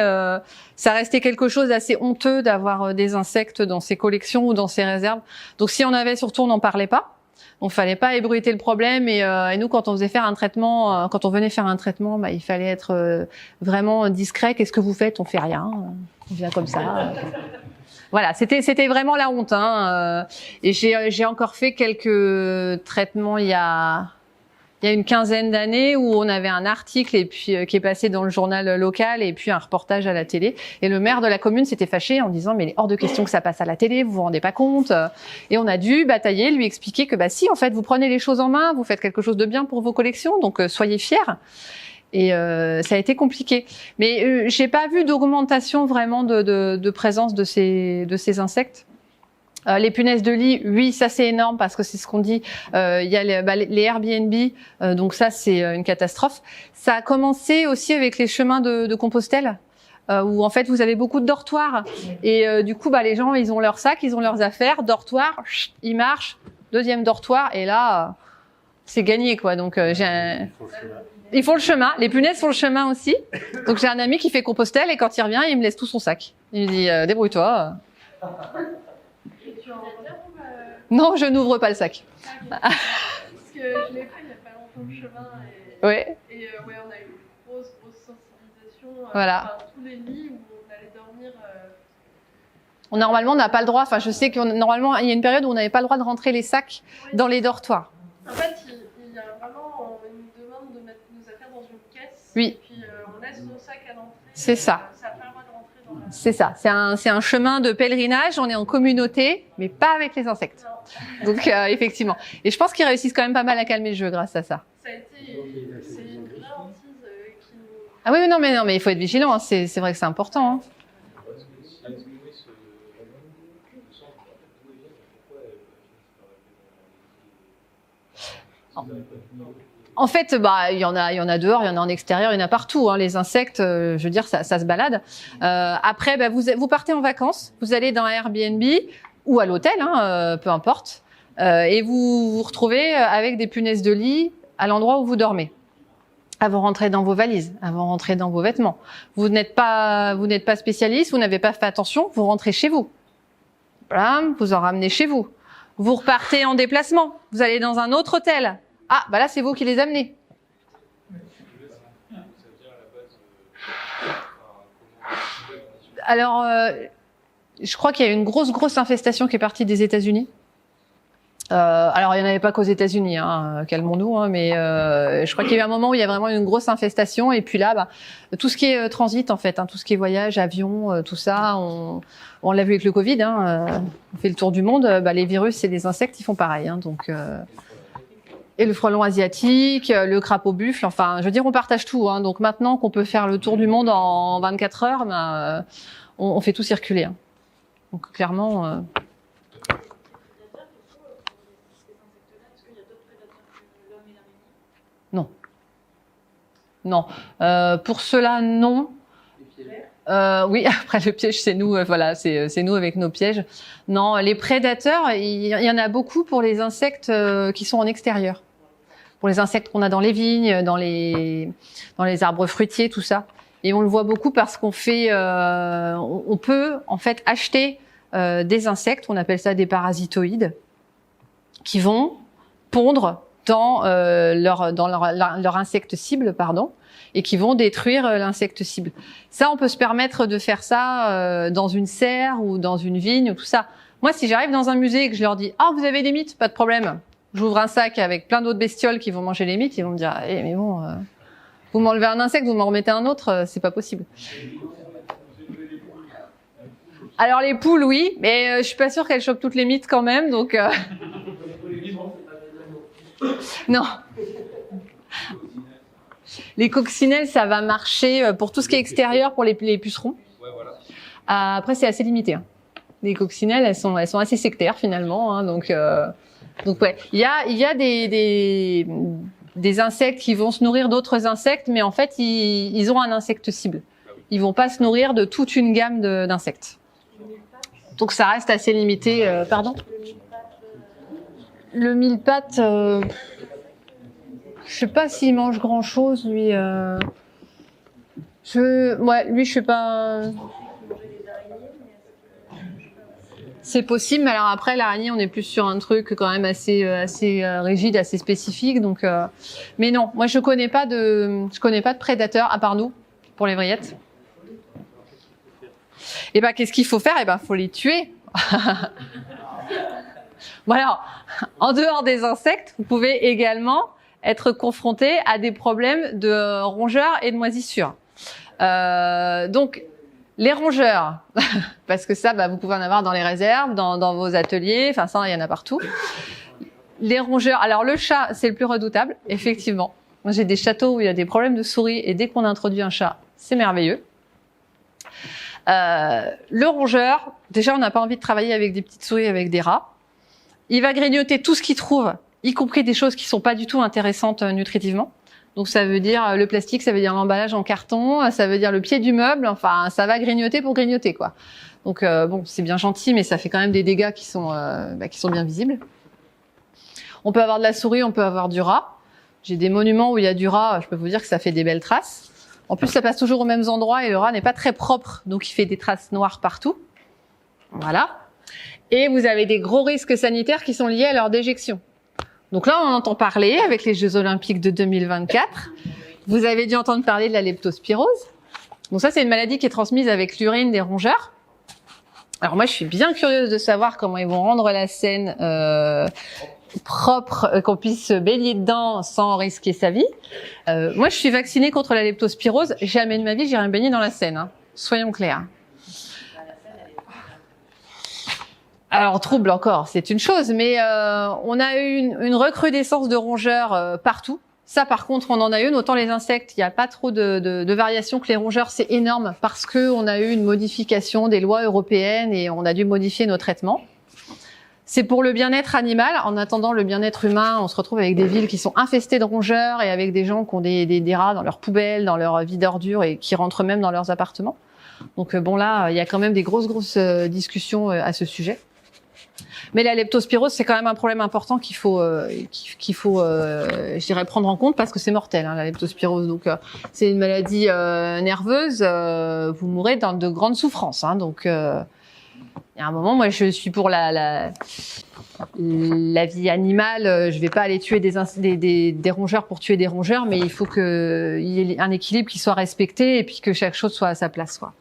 ça restait quelque chose d'assez honteux d'avoir des insectes dans ses collections ou dans ses réserves. Donc si on avait, surtout, on n'en parlait pas. Donc, fallait pas ébruiter le problème. Et nous, quand on faisait faire un traitement, quand on venait faire un traitement, bah, il fallait être vraiment discret. Qu'est-ce que vous faites? On fait rien. On vient comme ça. Voilà, c'était vraiment la honte. Hein. Et j'ai encore fait quelques traitements il y a une quinzaine d'années où on avait un article et puis qui est passé dans le journal local et puis un reportage à la télé. Et le maire de la commune s'était fâché en disant mais il est hors de question que ça passe à la télé, vous vous rendez pas compte. Et on a dû batailler, lui expliquer que bah si en fait vous prenez les choses en main, vous faites quelque chose de bien pour vos collections, donc soyez fiers. Et ça a été compliqué. Mais j'ai pas vu d'augmentation vraiment de présence de ces insectes. Les punaises de lit, oui, ça c'est énorme parce que c'est ce qu'on dit. Il y a les Airbnb, donc ça c'est une catastrophe. Ça a commencé aussi avec les chemins de Compostelle, où en fait vous avez beaucoup de dortoirs et du coup bah les gens ils ont leur sac, ils ont leurs affaires, dortoir, ils marchent, deuxième dortoir et là c'est gagné quoi. Donc ils font le chemin, les punaises font le chemin aussi. Donc j'ai un ami qui fait Compostelle et quand il revient il me laisse tout son sac. Il me dit débrouille-toi. Non, je n'ouvre pas le sac. Parce que je l'ai fait il n'y a pas longtemps le chemin et, Ouais. et ouais, on a eu une grosse sensibilisation. Voilà. Tous les lits où on allait dormir. Normalement, on n'a pas le droit. Enfin, je sais que normalement, il y a une période où on n'avait pas le droit de rentrer les sacs dans les dortoirs. En fait, il y a vraiment une demande de mettre nos affaires dans une caisse. Oui. Et puis on laisse nos sacs à l'entrée. C'est ça. Ça n'a pas le droit de rentrer dans la... C'est ça. C'est un chemin de pèlerinage. On est en communauté, mais pas avec les insectes. Donc, effectivement. Et je pense qu'ils réussissent quand même pas mal à calmer le jeu grâce à ça. Ça a été... C'est une vraie hantise qui nous... Ah oui, non, mais il faut être vigilant. Hein. C'est vrai que c'est important. Hein. En fait, bah, il y en a dehors, il y en a en extérieur, il y en a partout. Hein. Les insectes, je veux dire, ça se balade. Après, bah, vous partez en vacances, vous allez dans un Airbnb ou à l'hôtel, hein, peu importe, et vous vous retrouvez avec des punaises de lit à l'endroit où vous dormez. Avant de rentrer dans vos valises, avant de rentrer dans vos vêtements. Vous n'êtes pas spécialiste, vous n'avez pas fait attention, vous rentrez chez vous. Voilà, vous en ramenez chez vous. Vous repartez en déplacement, vous allez dans un autre hôtel. Ah, bah là, c'est vous qui les amenez. Alors, je crois qu'il y a une grosse infestation qui est partie des États-Unis. Alors, il n'y en avait pas qu'aux États-Unis, hein, calmons-nous, hein, mais je crois qu'il y a eu un moment où il y a vraiment une grosse infestation. Et puis là, bah, tout ce qui est transit, en fait, hein, tout ce qui est voyage, avion, tout ça, on l'a vu avec le Covid. Hein, on fait le tour du monde. Bah, les virus et les insectes, ils font pareil. Hein, donc, et le frelon asiatique, le crapaud buffle. Enfin, je veux dire, on partage tout. Hein, donc maintenant qu'on peut faire le tour du monde en 24 heures, bah, on fait tout circuler. Hein. Donc clairement. Non. Pour cela, non. Oui, après le piège, c'est nous. Voilà, c'est nous avec nos pièges. Non, les prédateurs, il y en a beaucoup pour les insectes qui sont en extérieur. Pour les insectes qu'on a dans les vignes, dans les arbres fruitiers, tout ça. Et on le voit beaucoup parce qu'on fait, on peut en fait acheter des insectes, on appelle ça des parasitoïdes, qui vont pondre dans leur insecte cible, pardon, et qui vont détruire l'insecte cible. Ça, on peut se permettre de faire ça dans une serre ou dans une vigne ou tout ça. Moi, si j'arrive dans un musée et que je leur dis « Ah, vous avez des mites ? Pas de problème. » J'ouvre un sac avec plein d'autres bestioles qui vont manger les mites, ils vont me dire « Eh, mais bon, vous m'enlevez un insecte, vous m'en remettez un autre, c'est pas possible. » Alors les poules, oui, mais je suis pas sûre qu'elles chopent toutes les mites quand même, donc... Non. Les coccinelles, ça va marcher pour tout ce qui est extérieur, pour les pucerons. Après, c'est assez limité. Hein. Les coccinelles, elles sont assez sectaires finalement. Hein, donc ouais, il y a des insectes qui vont se nourrir d'autres insectes, mais en fait, ils ont un insecte cible. Ils vont pas se nourrir de toute une gamme d'insectes. Donc ça reste assez limité. Pardon ? Le mille-pattes, je sais pas s'il mange grand chose, lui. Lui, je sais pas. C'est possible, mais alors après l'araignée, on est plus sur un truc quand même assez rigide, assez spécifique. Donc, mais non, moi je connais pas de prédateurs à part nous pour les vrillettes. Et ben qu'est-ce qu'il faut faire? Et ben faut les tuer. Voilà. En dehors des insectes, vous pouvez également être confronté à des problèmes de rongeurs et de moisissures. Donc les rongeurs, parce que ça, vous pouvez en avoir dans les réserves, dans vos ateliers, enfin ça, il y en a partout. Les rongeurs, alors le chat, c'est le plus redoutable, effectivement. Moi, j'ai des châteaux où il y a des problèmes de souris, et dès qu'on introduit un chat, c'est merveilleux. Le rongeur, déjà, on n'a pas envie de travailler avec des petites souris, avec des rats. Il va grignoter tout ce qu'il trouve, y compris des choses qui sont pas du tout intéressantes nutritivement. Donc ça veut dire le plastique, ça veut dire l'emballage en carton, ça veut dire le pied du meuble, enfin ça va grignoter pour grignoter quoi. Donc bon, c'est bien gentil, mais ça fait quand même des dégâts qui sont bien visibles. On peut avoir de la souris, on peut avoir du rat. J'ai des monuments où il y a du rat, je peux vous dire que ça fait des belles traces. En plus, ça passe toujours aux mêmes endroits et le rat n'est pas très propre, donc il fait des traces noires partout. Voilà. Et vous avez des gros risques sanitaires qui sont liés à leur déjection. Donc là, on en entend parler avec les Jeux Olympiques de 2024. Vous avez dû entendre parler de la leptospirose. Donc ça, c'est une maladie qui est transmise avec l'urine des rongeurs. Alors moi, je suis bien curieuse de savoir comment ils vont rendre la Seine propre, qu'on puisse se baigner dedans sans risquer sa vie. Moi, je suis vaccinée contre la leptospirose. Jamais de ma vie, j'irai me baigner dans la Seine. Hein. Soyons clairs. Alors trouble encore, c'est une chose, mais on a eu une recrudescence de rongeurs partout. Ça, par contre, on en a une. Autant les insectes, il n'y a pas trop de variations que les rongeurs, c'est énorme parce que on a eu une modification des lois européennes et on a dû modifier nos traitements. C'est pour le bien-être animal. En attendant le bien-être humain, on se retrouve avec des villes qui sont infestées de rongeurs et avec des gens qui ont des rats dans leurs poubelles, dans leurs vides d'ordures et qui rentrent même dans leurs appartements. Donc bon là, il y a quand même des grosses discussions à ce sujet. Mais la leptospirose, c'est quand même un problème important qu'il faut, je dirais, prendre en compte parce que c'est mortel, hein, la leptospirose. Donc, c'est une maladie nerveuse. Vous mourrez dans de grandes souffrances. Hein, donc, il y a un moment, moi, je suis pour la vie animale. Je vais pas aller tuer des rongeurs pour tuer des rongeurs, mais il faut qu'il y ait un équilibre qui soit respecté et puis que chaque chose soit à sa place, quoi.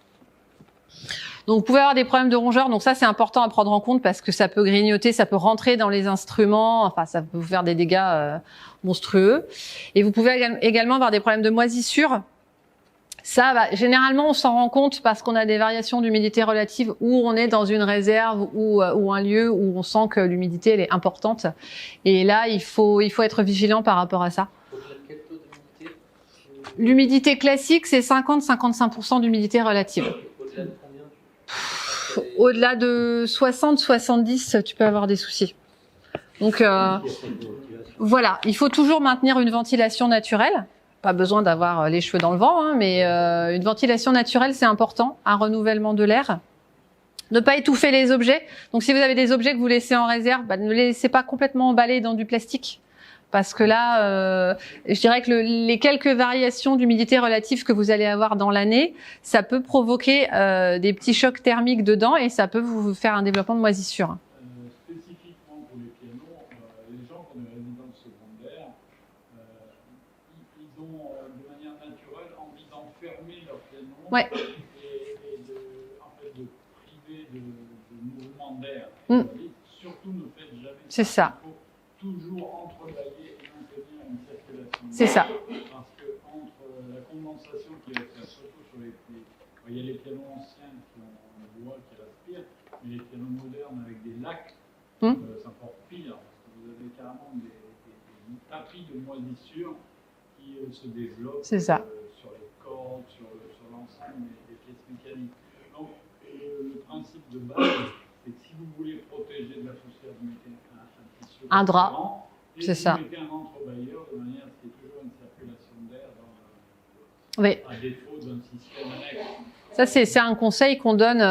Donc, vous pouvez avoir des problèmes de rongeurs. Donc, ça, c'est important à prendre en compte parce que ça peut grignoter, ça peut rentrer dans les instruments. Enfin, ça peut vous faire des dégâts monstrueux. Et vous pouvez également avoir des problèmes de moisissure. Ça, généralement, on s'en rend compte parce qu'on a des variations d'humidité relative ou on est dans une réserve ou un lieu où on sent que l'humidité, elle est importante. Et là, il faut être vigilant par rapport à ça. L'humidité classique, c'est 50-55% d'humidité relative. Au-delà de 60-70, tu peux avoir des soucis. Donc voilà, il faut toujours maintenir une ventilation naturelle. Pas besoin d'avoir les cheveux dans le vent, hein, mais une ventilation naturelle, c'est important. Un renouvellement de l'air. Ne pas étouffer les objets. Donc si vous avez des objets que vous laissez en réserve, ne les laissez pas complètement emballés dans du plastique. Parce que là, je dirais que les quelques variations d'humidité relative que vous allez avoir dans l'année, ça peut provoquer des petits chocs thermiques dedans et ça peut vous faire un développement de moisissure. Spécifiquement pour les pianos, les gens qui ont des résidences secondaires, ils ont de manière naturelle envie d'enfermer leur piano Ouais. et en fait, de priver de mouvement d'air. Surtout ne faites jamais C'est ça. Il faut toujours entrelayer et maintenir une circulation. C'est ça. Parce que entre la condensation qui va se faire surtout sur les pieds, il y a les pianos anciens qui ont un bois qui respire, mais les pianos modernes avec des lacs, c'est encore pire, parce que vous avez carrément des tapis de moisissure qui se développent sur les cordes, sur l'ensemble des pièces mécaniques. Donc, le principe de base, c'est que si vous voulez protéger de la poussière, vous mettez un drap, c'est ça. Vous mettez un entrebâilleur de manière à ce qu'il y ait toujours une circulation d'air à défaut d'un système annexe. Ça, c'est un conseil qu'on donne,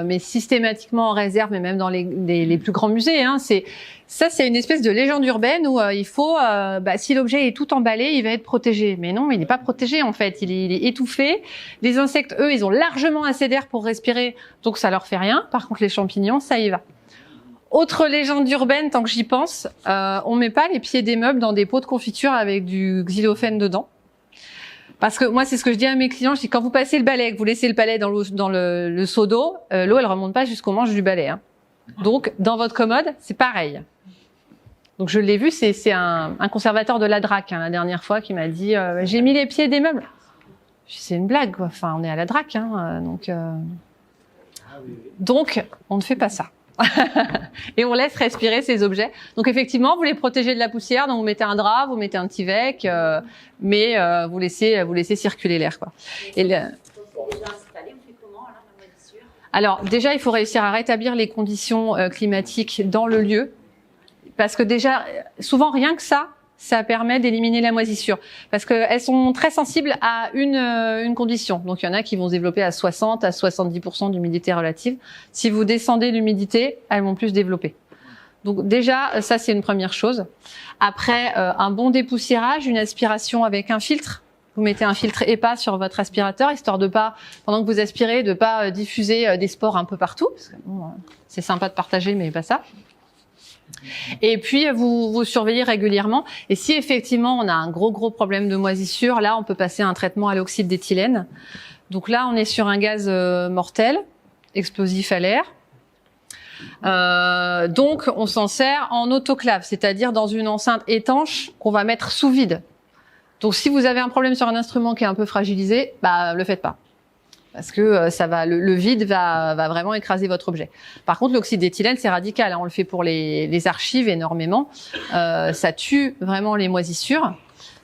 mais systématiquement en réserve, mais même dans les plus grands musées. Hein. Ça, c'est une espèce de légende urbaine où il faut, si l'objet est tout emballé, il va être protégé. Mais non, il n'est pas protégé en fait. Il est étouffé. Les insectes, eux, ils ont largement assez d'air pour respirer, donc ça leur fait rien. Par contre, les champignons, ça y va. Autre légende urbaine, tant que j'y pense, on met pas les pieds des meubles dans des pots de confiture avec du xylophène dedans. Parce que moi, c'est ce que je dis à mes clients, je dis quand vous passez le balai, que vous laissez le balai dans le seau d'eau, l'eau elle remonte pas jusqu'au manche du balai. Hein. Donc dans votre commode, c'est pareil. Donc je l'ai vu, c'est un conservateur de la DRAC la dernière fois qui m'a dit j'ai mis les pieds des meubles. C'est une blague, quoi. Enfin on est à la DRAC, hein, donc on ne fait pas ça. Et on laisse respirer ces objets. Donc effectivement, vous les protégez de la poussière, donc vous mettez un drap, vous mettez un petit vec, mais vous laissez circuler l'air, quoi. Et Déjà installé, on fait comment alors la moisissure? alors déjà, il faut réussir à rétablir les conditions climatiques dans le lieu, parce que déjà, souvent rien que ça permet d'éliminer la moisissure, parce qu'elles sont très sensibles à une condition. Donc il y en a qui vont se développer à 60 à 70% d'humidité relative. Si vous descendez l'humidité, elles vont plus se développer. Donc déjà, ça c'est une première chose. Après, un bon dépoussiérage, une aspiration avec un filtre. Vous mettez un filtre EPA sur votre aspirateur, histoire de pas, pendant que vous aspirez, de pas diffuser des spores un peu partout. Parce que, bon, c'est sympa de partager, mais pas ça. Et puis vous surveillez régulièrement. Et si effectivement on a un gros problème de moisissure, là on peut passer un traitement à l'oxyde d'éthylène. Donc là on est sur un gaz mortel, explosif à l'air. Donc on s'en sert en autoclave, c'est-à-dire dans une enceinte étanche qu'on va mettre sous vide. Donc si vous avez un problème sur un instrument qui est un peu fragilisé, le faites pas. Parce que ça va, le vide va vraiment écraser votre objet. Par contre, l'oxyde d'éthylène, c'est radical. Hein, on le fait pour les archives énormément. Ça tue vraiment les moisissures.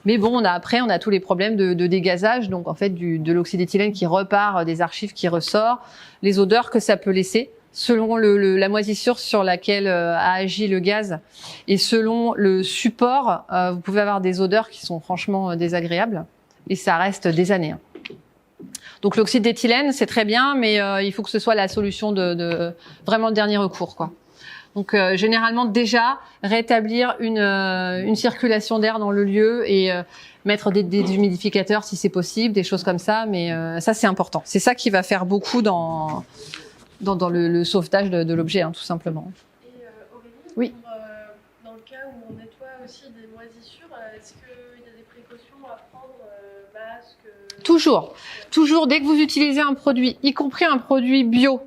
Mais bon, on a tous les problèmes de dégazage. Donc en fait, de l'oxyde d'éthylène qui repart, des archives qui ressort, les odeurs que ça peut laisser, selon la moisissure sur laquelle a agi le gaz et selon le support, vous pouvez avoir des odeurs qui sont franchement désagréables. Et ça reste des années. Hein. Donc l'oxyde d'éthylène, c'est très bien, mais il faut que ce soit la solution de vraiment le dernier recours, quoi. Donc généralement déjà rétablir une circulation d'air dans le lieu et mettre des humidificateurs si c'est possible, des choses comme ça, mais ça c'est important. C'est ça qui va faire beaucoup dans le sauvetage de l'objet, hein, tout simplement. Et Aurélie, Oui. dans le cas où on nettoie aussi des moisissures, est-ce qu'il y a des précautions à prendre, masque Toujours, dès que vous utilisez un produit, y compris un produit bio,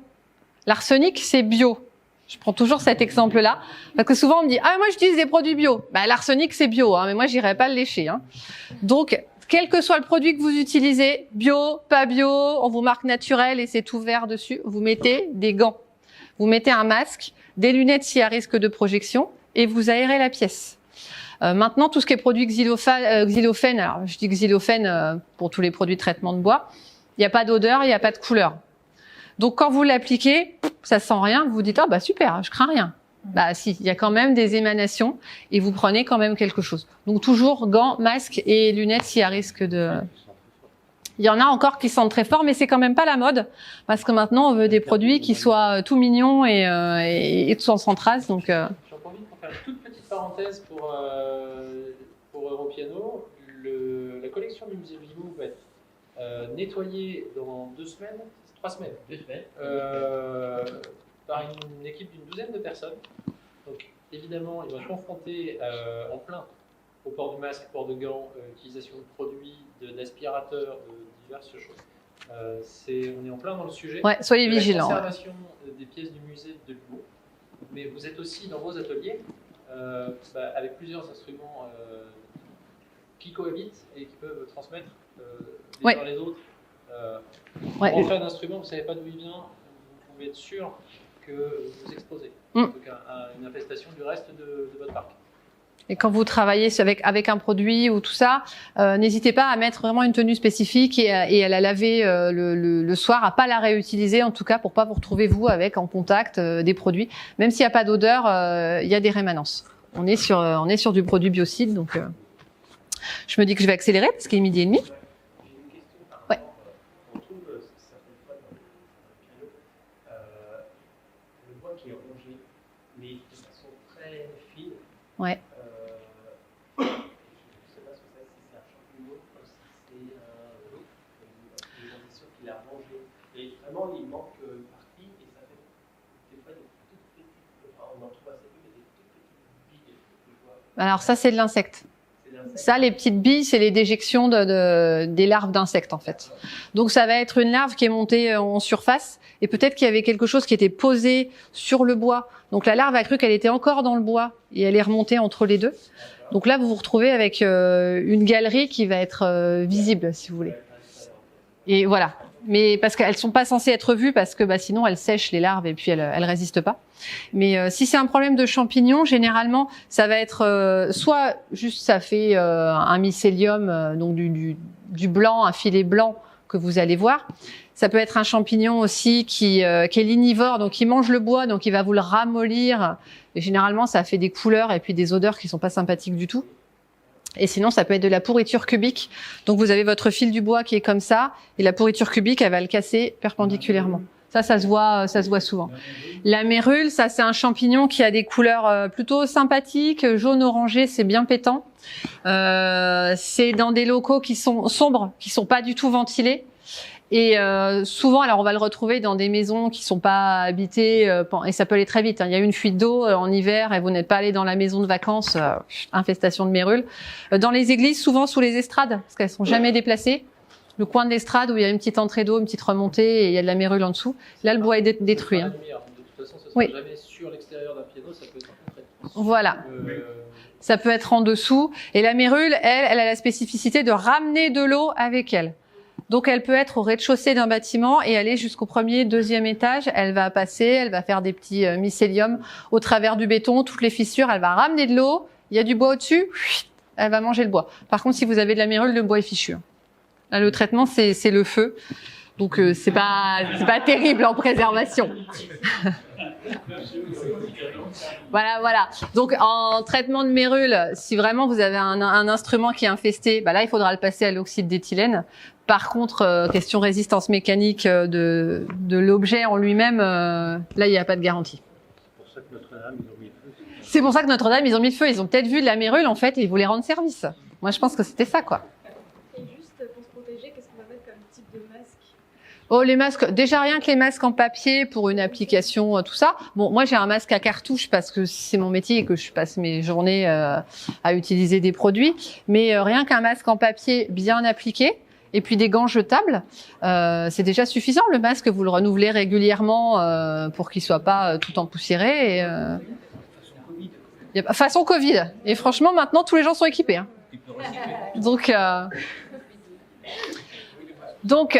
l'arsenic c'est bio. Je prends toujours cet exemple-là, parce que souvent on me dit « Ah, moi j'utilise des produits bio ». L'arsenic c'est bio, hein, mais moi j'irai pas le lécher. Hein. Donc, quel que soit le produit que vous utilisez, bio, pas bio, on vous marque naturel et c'est tout vert dessus, vous mettez des gants. Vous mettez un masque, des lunettes s'il y a risque de projection, et vous aérez la pièce. Maintenant, tout ce qui est produit xylophène, alors je dis xylophène pour tous les produits de traitement de bois, il n'y a pas d'odeur, il n'y a pas de couleur. Donc quand vous l'appliquez, ça sent rien, vous vous dites « Ah super, je crains rien ». Si, il y a quand même des émanations et vous prenez quand même quelque chose. Donc toujours gants, masques et lunettes s'il y a risque de... Il y en a encore qui sentent très fort, mais c'est quand même pas la mode, parce que maintenant on veut des produits qui soient tout mignons et tout sans trace. Donc j'en profite pour faire une toute petite parenthèse pour Europiano. La collection du musée Vivou va être nettoyée dans 3 semaines. 2 semaines. Par une équipe d'une douzaine de personnes. Donc évidemment, ils vont être confrontés en plein au port du masque, port de gants, utilisation de produits, d'aspirateurs, de diverses choses. On est en plein dans le sujet. Ouais, soyez vigilants. La conservation des pièces du musée de Vivou. Mais vous êtes aussi dans vos ateliers avec plusieurs instruments qui cohabitent et qui peuvent transmettre les uns les autres. Rentrer un instrument, vous ne savez pas d'où il vient, vous pouvez être sûr que vous exposez. Donc une infestation du reste de votre parc. Et quand vous travaillez avec un produit ou tout ça, n'hésitez pas à mettre vraiment une tenue spécifique et à la laver le soir, à pas la réutiliser en tout cas pour pas vous retrouver vous avec en contact des produits. Même s'il n'y a pas d'odeur, il y a des rémanences. On est sur du produit biocide, donc je me dis que je vais accélérer parce qu'il est 12h30. Ouais. On trouve certaines fois dans le piano le bois qui est rongé, mais de façon très fine. Ouais. Je ne sais pas ce que c'est, si c'est un champignon ou si c'est une condition qu'il a rongé. Et vraiment, il manque une partie et ça fait des fois des toutes petites. on en retrouve assez peu, mais des toutes petites billes que je vois. Alors ça, c'est de l'insecte. C'est de l'insecte. Ça, les petites billes, c'est les déjections des larves d'insectes, en fait. Donc, ça va être une larve qui est montée en surface, et peut-être qu'il y avait quelque chose qui était posé sur le bois. Donc, la larve a cru qu'elle était encore dans le bois, et elle est remontée entre les deux. Donc là, vous vous retrouvez avec une galerie qui va être visible, si vous voulez. Et voilà. Mais parce qu'elles sont pas censées être vues, parce que sinon, elles sèchent les larves, et puis elles résistent pas. Mais si c'est un problème de champignons, généralement, ça va être soit juste ça fait un mycélium, donc du blanc, un filet blanc que vous allez voir. Ça peut être un champignon aussi qui est lignivore, donc il mange le bois, donc il va vous le ramollir. Et généralement, ça fait des couleurs et puis des odeurs qui sont pas sympathiques du tout. Et sinon, ça peut être de la pourriture cubique. Donc vous avez votre fil du bois qui est comme ça, et la pourriture cubique, elle va le casser perpendiculairement. Ça se voit souvent. La mérule, ça c'est un champignon qui a des couleurs plutôt sympathiques, jaune-orangé, c'est bien pétant. C'est dans des locaux qui sont sombres, qui sont pas du tout ventilés. Et souvent, alors on va le retrouver dans des maisons qui sont pas habitées, et ça peut aller très vite. Il y a eu une fuite d'eau en hiver et vous n'êtes pas allé dans la maison de vacances, infestation de mérule. Dans les églises, souvent sous les estrades, parce qu'elles sont jamais déplacées. Le coin de l'estrade où il y a une petite entrée d'eau, une petite remontée et il y a de la mérule en dessous. Là, le bois est détruit. De toute façon, ce sera jamais sur l'extérieur d'un piano, ça peut être en fait. Voilà. Ça peut être en dessous. Et la mérule, elle a la spécificité de ramener de l'eau avec elle. Donc, elle peut être au rez-de-chaussée d'un bâtiment et aller jusqu'au premier, deuxième étage. Elle va passer, elle va faire des petits mycéliums au travers du béton, toutes les fissures. Elle va ramener de l'eau. Il y a du bois au-dessus. Elle va manger le bois. Par contre, si vous avez de la mérule, le bois est fichu. Là, le traitement, c'est le feu. Donc, c'est pas terrible en préservation. Voilà. Donc, en traitement de mérule, si vraiment vous avez un instrument qui est infesté, là, il faudra le passer à l'oxyde d'éthylène. Par contre, question résistance mécanique de l'objet en lui-même, là, il n'y a pas de garantie. C'est pour ça que Notre-Dame, ils ont mis le feu. Ils ont peut-être vu de la mérule, en fait, et ils voulaient rendre service. Moi, je pense que c'était ça, quoi. Et juste pour se protéger, qu'est-ce qu'on va mettre comme type de masque? Oh, les masques, déjà rien que les masques en papier pour une application, tout ça. Bon, moi j'ai un masque à cartouche parce que c'est mon métier et que je passe mes journées à utiliser des produits. Mais rien qu'un masque en papier bien appliqué et puis des gants jetables, c'est déjà suffisant. Le masque, vous le renouvelez régulièrement pour qu'il soit pas tout empoussiéré. Façon Covid. Et franchement, maintenant tous les gens sont équipés. Hein. Donc,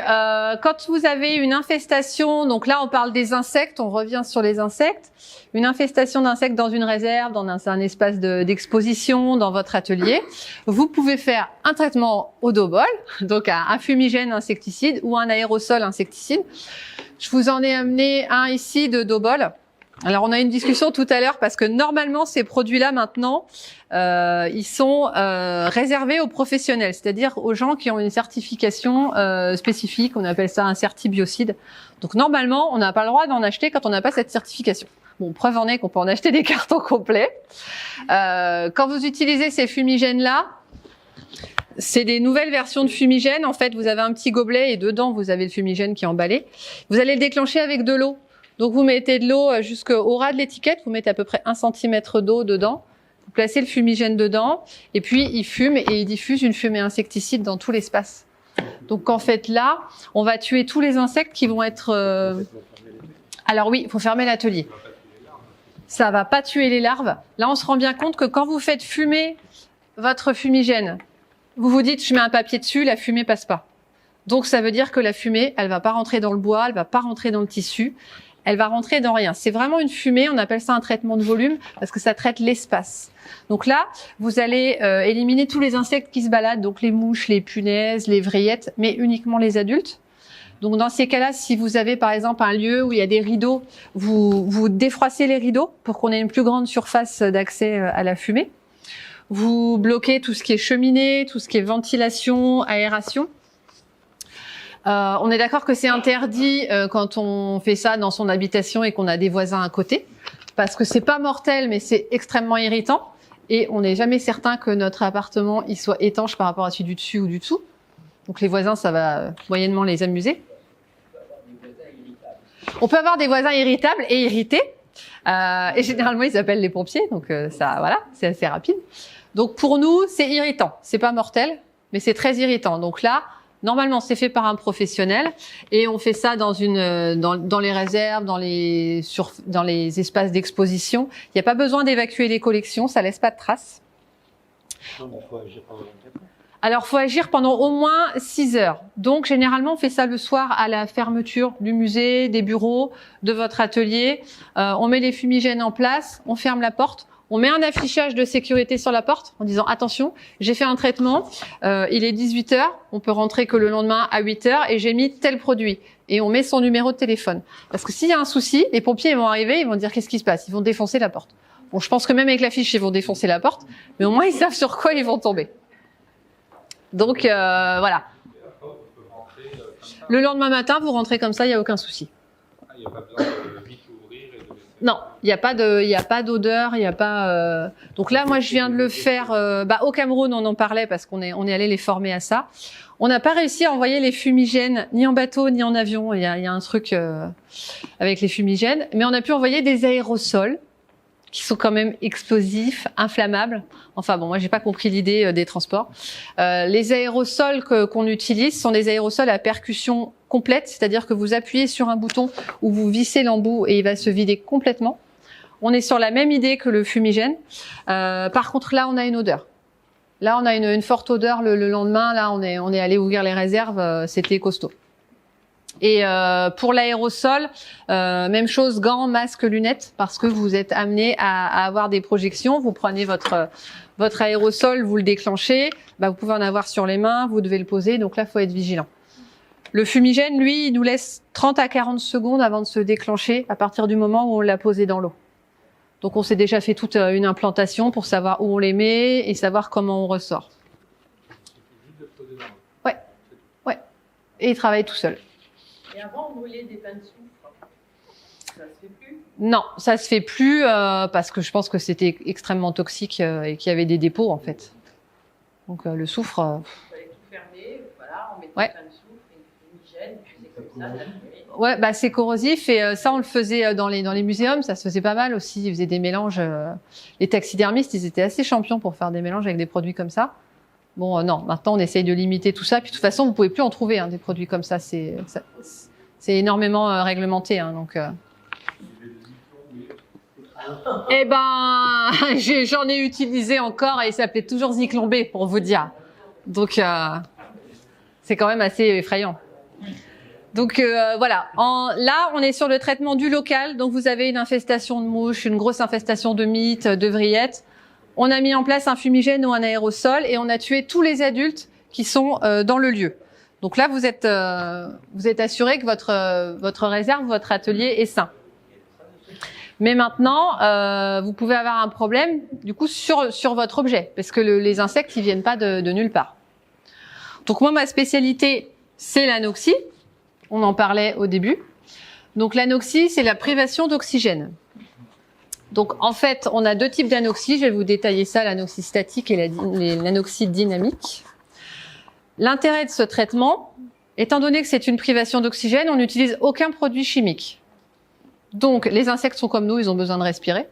quand vous avez une infestation, donc là on parle des insectes, on revient sur les insectes, une infestation d'insectes dans une réserve, dans un espace d'exposition, dans votre atelier, vous pouvez faire un traitement au Dobol, donc un fumigène insecticide ou un aérosol insecticide. Je vous en ai amené un ici de Dobol. Alors on a eu une discussion tout à l'heure parce que normalement ces produits-là maintenant, ils sont réservés aux professionnels, c'est-à-dire aux gens qui ont une certification spécifique, on appelle ça un certibiocide. Donc normalement on n'a pas le droit d'en acheter quand on n'a pas cette certification. Bon, preuve en est qu'on peut en acheter des cartons complets. Quand vous utilisez ces fumigènes-là, c'est des nouvelles versions de fumigène. En fait, vous avez un petit gobelet et dedans vous avez le fumigène qui est emballé. Vous allez le déclencher avec de l'eau. Donc vous mettez de l'eau jusqu'au ras de l'étiquette, vous mettez à peu près 1 cm d'eau dedans, vous placez le fumigène dedans, et puis il fume et il diffuse une fumée insecticide dans tout l'espace. Donc en fait là, on va tuer tous les insectes qui vont être... Alors oui, il faut fermer l'atelier. Ça va pas tuer les larves. Là on se rend bien compte que quand vous faites fumer votre fumigène, vous vous dites je mets un papier dessus, la fumée passe pas. Donc ça veut dire que la fumée, elle va pas rentrer dans le bois, elle va pas rentrer dans le tissu. Elle va rentrer dans rien. C'est vraiment une fumée, on appelle ça un traitement de volume parce que ça traite l'espace. Donc là, vous allez éliminer tous les insectes qui se baladent, donc les mouches, les punaises, les vrillettes, mais uniquement les adultes. Donc dans ces cas-là, si vous avez par exemple un lieu où il y a des rideaux, vous défroissez les rideaux pour qu'on ait une plus grande surface d'accès à la fumée. Vous bloquez tout ce qui est cheminée, tout ce qui est ventilation, aération. On est d'accord que c'est interdit quand on fait ça dans son habitation et qu'on a des voisins à côté, parce que c'est pas mortel, mais c'est extrêmement irritant. Et on n'est jamais certain que notre appartement il soit étanche par rapport à celui du dessus ou du dessous. Donc les voisins, ça va moyennement les amuser. On peut avoir des voisins irritables et irrités. Et généralement, ils appellent les pompiers, donc ça, voilà, c'est assez rapide. Donc pour nous, c'est irritant. C'est pas mortel, mais c'est très irritant. Donc là, normalement, c'est fait par un professionnel et on fait ça dans les réserves, dans les espaces d'exposition. Il n'y a pas besoin d'évacuer les collections, ça laisse pas de traces. Non, mais il faut agir pendant 24 heures. Alors, faut agir pendant au moins 6 heures. Donc, généralement, on fait ça le soir à la fermeture du musée, des bureaux, de votre atelier. On met les fumigènes en place, on ferme la porte. On met un affichage de sécurité sur la porte en disant « Attention, j'ai fait un traitement, il est 18 heures, on peut rentrer que le lendemain à 8 heures et j'ai mis tel produit. » Et on met son numéro de téléphone. Parce que s'il y a un souci, les pompiers vont arriver, ils vont dire « Qu'est-ce qui se passe ?» Ils vont défoncer la porte. Bon, je pense que même avec l'affiche, ils vont défoncer la porte, mais au moins, ils savent sur quoi ils vont tomber. Donc, voilà. Le lendemain matin, vous rentrez comme ça, il n'y a aucun souci. Il n'y a pas besoin de vite ouvrir et de laisser. Non, il n'y a pas d'odeur, il n'y a pas. Donc là, moi, je viens de le faire. Au Cameroun, on en parlait parce qu'on est allé les former à ça. On n'a pas réussi à envoyer les fumigènes ni en bateau ni en avion. Il y a un truc avec les fumigènes, mais on a pu envoyer des aérosols qui sont quand même explosifs, inflammables. Enfin bon, moi j'ai pas compris l'idée des transports. Les aérosols qu'on utilise sont des aérosols à percussion complète, c'est-à-dire que vous appuyez sur un bouton où vous vissez l'embout et il va se vider complètement. On est sur la même idée que le fumigène. Par contre là, on a une odeur. Là, on a une forte odeur le lendemain. Là, on est allé ouvrir les réserves, c'était costaud. Et pour l'aérosol, même chose, gants, masques, lunettes, parce que vous êtes amené à avoir des projections. Vous prenez votre aérosol, vous le déclenchez, vous pouvez en avoir sur les mains, vous devez le poser, donc là, faut être vigilant. Le fumigène, lui, il nous laisse 30 à 40 secondes avant de se déclencher à partir du moment où on l'a posé dans l'eau. Donc on s'est déjà fait toute une implantation pour savoir où on les met et savoir comment on ressort. Ouais. Et il travaille tout seul. Et avant, on brûlait des pains de soufre. Ça se fait plus? Non, ça se fait plus parce que je pense que c'était extrêmement toxique et qu'il y avait des dépôts en fait. Donc le soufre. Il fallait tout fermer, voilà, on mettait Ouais. des pains de soufre, une fumigène, puis c'est comme ça, la fumée. Ouais, c'est corrosif et ça on le faisait dans les muséums, ça se faisait pas mal aussi. Ils faisaient des mélanges. Les taxidermistes, ils étaient assez champions pour faire des mélanges avec des produits comme ça. Bon, non, maintenant on essaye de limiter tout ça. Puis de toute façon, vous pouvez plus en trouver des produits comme ça. C'est énormément réglementé. Donc. Eh ben, j'en ai utilisé encore et il s'appelait toujours Zyklon B pour vous dire. Donc, c'est quand même assez effrayant. Donc voilà. Là, on est sur le traitement du local. Donc vous avez une infestation de mouches, une grosse infestation de mites, de vrillettes. On a mis en place un fumigène ou un aérosol et on a tué tous les adultes qui sont dans le lieu. Donc là, vous êtes assuré que votre réserve, votre atelier est sain. Mais maintenant, vous pouvez avoir un problème du coup sur votre objet parce que les insectes ils viennent pas de nulle part. Donc moi, ma spécialité, c'est l'anoxie. On en parlait au début. Donc l'anoxie, c'est la privation d'oxygène. Donc en fait, on a deux types d'anoxie. Je vais vous détailler ça, l'anoxie statique et l'anoxie dynamique. L'intérêt de ce traitement, étant donné que c'est une privation d'oxygène, on n'utilise aucun produit chimique. Donc les insectes sont comme nous, ils ont besoin de respirer.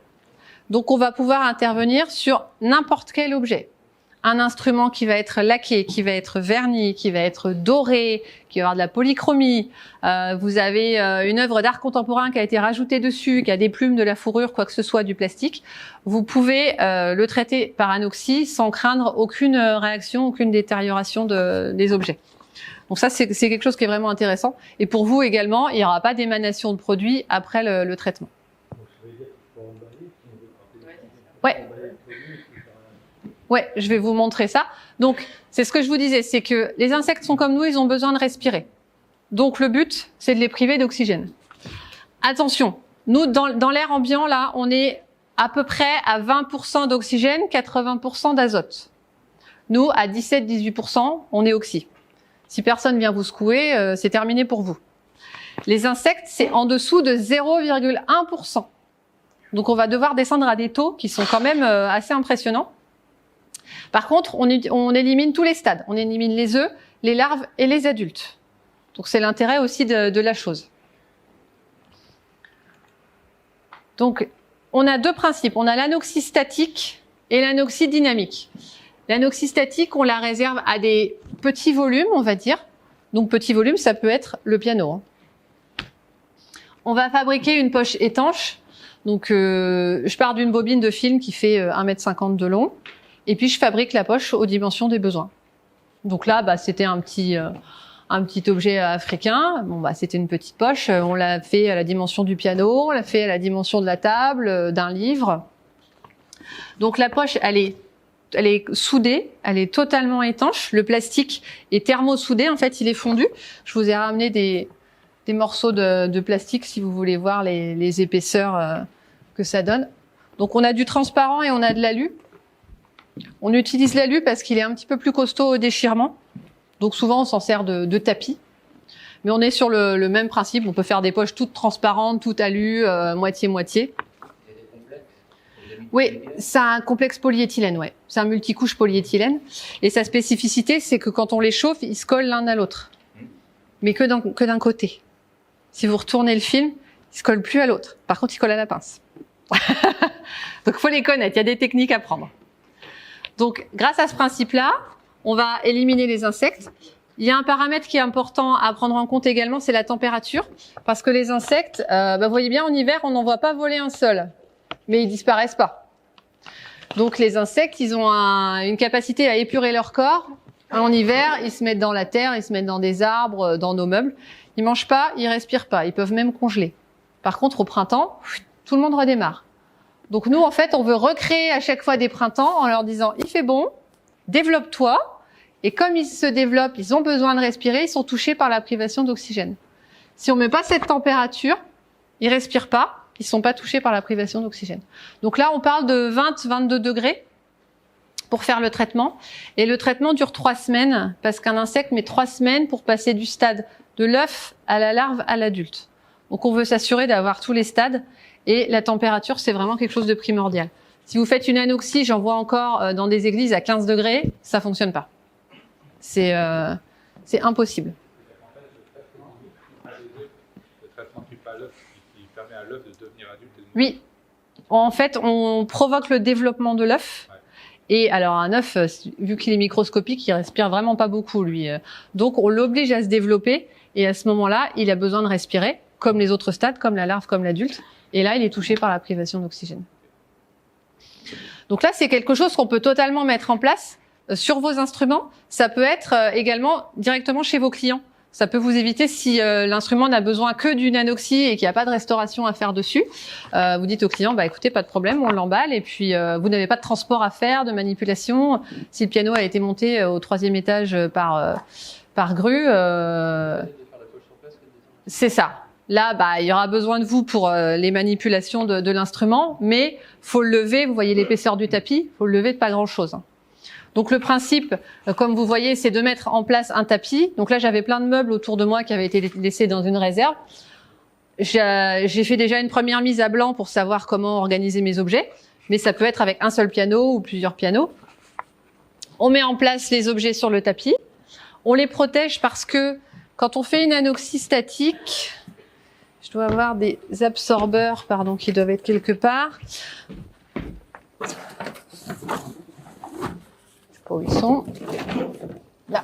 Donc on va pouvoir intervenir sur n'importe quel objet. Un instrument qui va être laqué, qui va être verni, qui va être doré, qui va avoir de la polychromie. Vous avez une œuvre d'art contemporain qui a été rajoutée dessus, qui a des plumes, de la fourrure, quoi que ce soit, du plastique. Vous pouvez le traiter par anoxie sans craindre aucune réaction, aucune détérioration des objets. Donc ça, c'est quelque chose qui est vraiment intéressant. Et pour vous également, il n'y aura pas d'émanation de produits après le traitement. Ouais, je vais vous montrer ça. Donc, c'est ce que je vous disais, c'est que les insectes sont comme nous, ils ont besoin de respirer. Donc, le but, c'est de les priver d'oxygène. Attention, nous, dans l'air ambiant, là, on est à peu près à 20% d'oxygène, 80% d'azote. Nous, à 17-18%, on est oxy. Si personne vient vous secouer, c'est terminé pour vous. Les insectes, c'est en dessous de 0,1%. Donc, on va devoir descendre à des taux qui sont quand même assez impressionnants. Par contre, on élimine tous les stades. On élimine les œufs, les larves et les adultes. Donc c'est l'intérêt aussi de la chose. Donc, on a deux principes. On a l'anoxie statique et l'anoxie dynamique. L'anoxie statique, on la réserve à des petits volumes, on va dire. Donc, petit volume, ça peut être le piano. On va fabriquer une poche étanche. Donc, je pars d'une bobine de film qui fait 1,50 m de long. Et puis, je fabrique la poche aux dimensions des besoins. Donc là, bah, c'était un petit objet africain. Bon, bah, c'était une petite poche. On l'a fait à la dimension du piano, on l'a fait à la dimension de la table, d'un livre. Donc la poche, elle est soudée, elle est totalement étanche. Le plastique est thermosoudé, en fait, il est fondu. Je vous ai ramené des morceaux de plastique si vous voulez voir les épaisseurs que ça donne. Donc on a du transparent et on a de l'alu. On utilise l'alu parce qu'il est un petit peu plus costaud au déchirement. Donc souvent, on s'en sert de tapis. Mais on est sur le même principe. On peut faire des poches toutes transparentes, toutes alu, moitié-moitié. Il y a des complexes. Oui, c'est un complexe polyéthylène, ouais. C'est un multicouche polyéthylène. Et sa spécificité, c'est que quand on les chauffe, ils se collent l'un à l'autre. Mais que d'un côté. Si vous retournez le film, ils se collent plus à l'autre. Par contre, ils collent à la pince. Donc, faut les connaître. Il y a des techniques à prendre. Donc, grâce à ce principe-là, on va éliminer les insectes. Il y a un paramètre qui est important à prendre en compte également, c'est la température. Parce que les insectes, vous voyez bien, en hiver, on n'en voit pas voler un seul. Mais ils disparaissent pas. Donc, les insectes, ils ont une capacité à épurer leur corps. En hiver, ils se mettent dans la terre, ils se mettent dans des arbres, dans nos meubles. Ils mangent pas, ils respirent pas. Ils peuvent même congeler. Par contre, au printemps, tout le monde redémarre. Donc nous, en fait, on veut recréer à chaque fois des printemps en leur disant « il fait bon, développe-toi ». Et comme ils se développent, ils ont besoin de respirer, ils sont touchés par la privation d'oxygène. Si on met pas cette température, ils respirent pas, ils sont pas touchés par la privation d'oxygène. Donc là, on parle de 20-22 degrés pour faire le traitement. Et le traitement dure 3 semaines, parce qu'un insecte met 3 semaines pour passer du stade de l'œuf à la larve à l'adulte. Donc on veut s'assurer d'avoir tous les stades. Et la température, c'est vraiment quelque chose de primordial. Si vous faites une anoxie, j'en vois encore dans des églises à 15 degrés, ça fonctionne pas. C'est impossible. Le traitement tue pas l'œuf, qui permet à l'œuf de devenir adulte. Oui. En fait, on provoque le développement de l'œuf. Ouais. Et alors, un œuf, vu qu'il est microscopique, il respire vraiment pas beaucoup, lui. Donc, on l'oblige à se développer. Et à ce moment-là, il a besoin de respirer, comme les autres stades, comme la larve, comme l'adulte. Et là, il est touché par la privation d'oxygène. Donc là, c'est quelque chose qu'on peut totalement mettre en place sur vos instruments. Ça peut être également directement chez vos clients. Ça peut vous éviter si l'instrument n'a besoin que d'une anoxie et qu'il n'y a pas de restauration à faire dessus. Vous dites au client, bah écoutez, pas de problème, on l'emballe et puis vous n'avez pas de transport à faire, de manipulation. Si le piano a été monté au 3e étage par grue, c'est ça. Là, bah, il y aura besoin de vous pour les manipulations de l'instrument, mais faut le lever. Vous voyez l'épaisseur du tapis, faut le lever de pas grand-chose. Donc le principe, comme vous voyez, c'est de mettre en place un tapis. Donc là, j'avais plein de meubles autour de moi qui avaient été laissés dans une réserve. J'ai fait déjà une première mise à blanc pour savoir comment organiser mes objets, mais ça peut être avec un seul piano ou plusieurs pianos. On met en place les objets sur le tapis. On les protège parce que quand on fait une anoxie statique, je dois avoir des absorbeurs, pardon, qui doivent être quelque part. Je sais pas où ils sont. Là.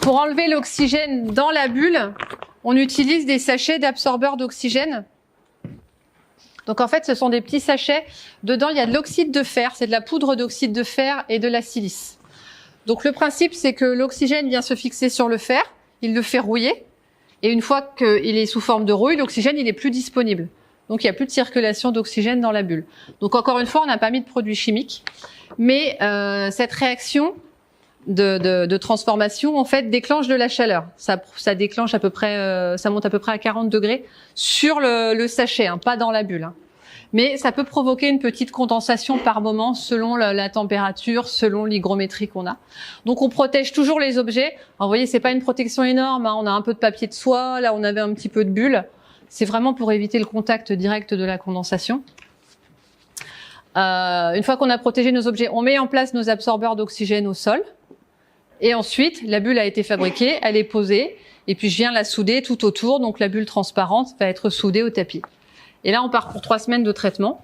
Pour enlever l'oxygène dans la bulle, on utilise des sachets d'absorbeurs d'oxygène. Donc en fait, ce sont des petits sachets. Dedans, il y a de l'oxyde de fer. C'est de la poudre d'oxyde de fer et de la silice. Donc le principe, c'est que l'oxygène vient se fixer sur le fer. Il le fait rouiller. Et une fois qu'il est sous forme de rouille, l'oxygène, il est plus disponible. Donc, il n'y a plus de circulation d'oxygène dans la bulle. Donc, encore une fois, on n'a pas mis de produits chimiques. Mais cette réaction de transformation, en fait, déclenche de la chaleur. Ça déclenche à peu près, ça monte à peu près à 40 degrés sur le sachet, hein, pas dans la bulle. Hein. Mais ça peut provoquer une petite condensation par moment selon la température, selon l'hygrométrie qu'on a. Donc on protège toujours les objets. Alors, vous voyez, c'est pas une protection énorme. Hein. On a un peu de papier de soie. Là, on avait un petit peu de bulle. C'est vraiment pour éviter le contact direct de la condensation. Une fois qu'on a protégé nos objets, on met en place nos absorbeurs d'oxygène au sol. Et ensuite, la bulle a été fabriquée, elle est posée. Et puis je viens la souder tout autour. Donc la bulle transparente va être soudée au tapis. Et là, on part pour 3 semaines de traitement.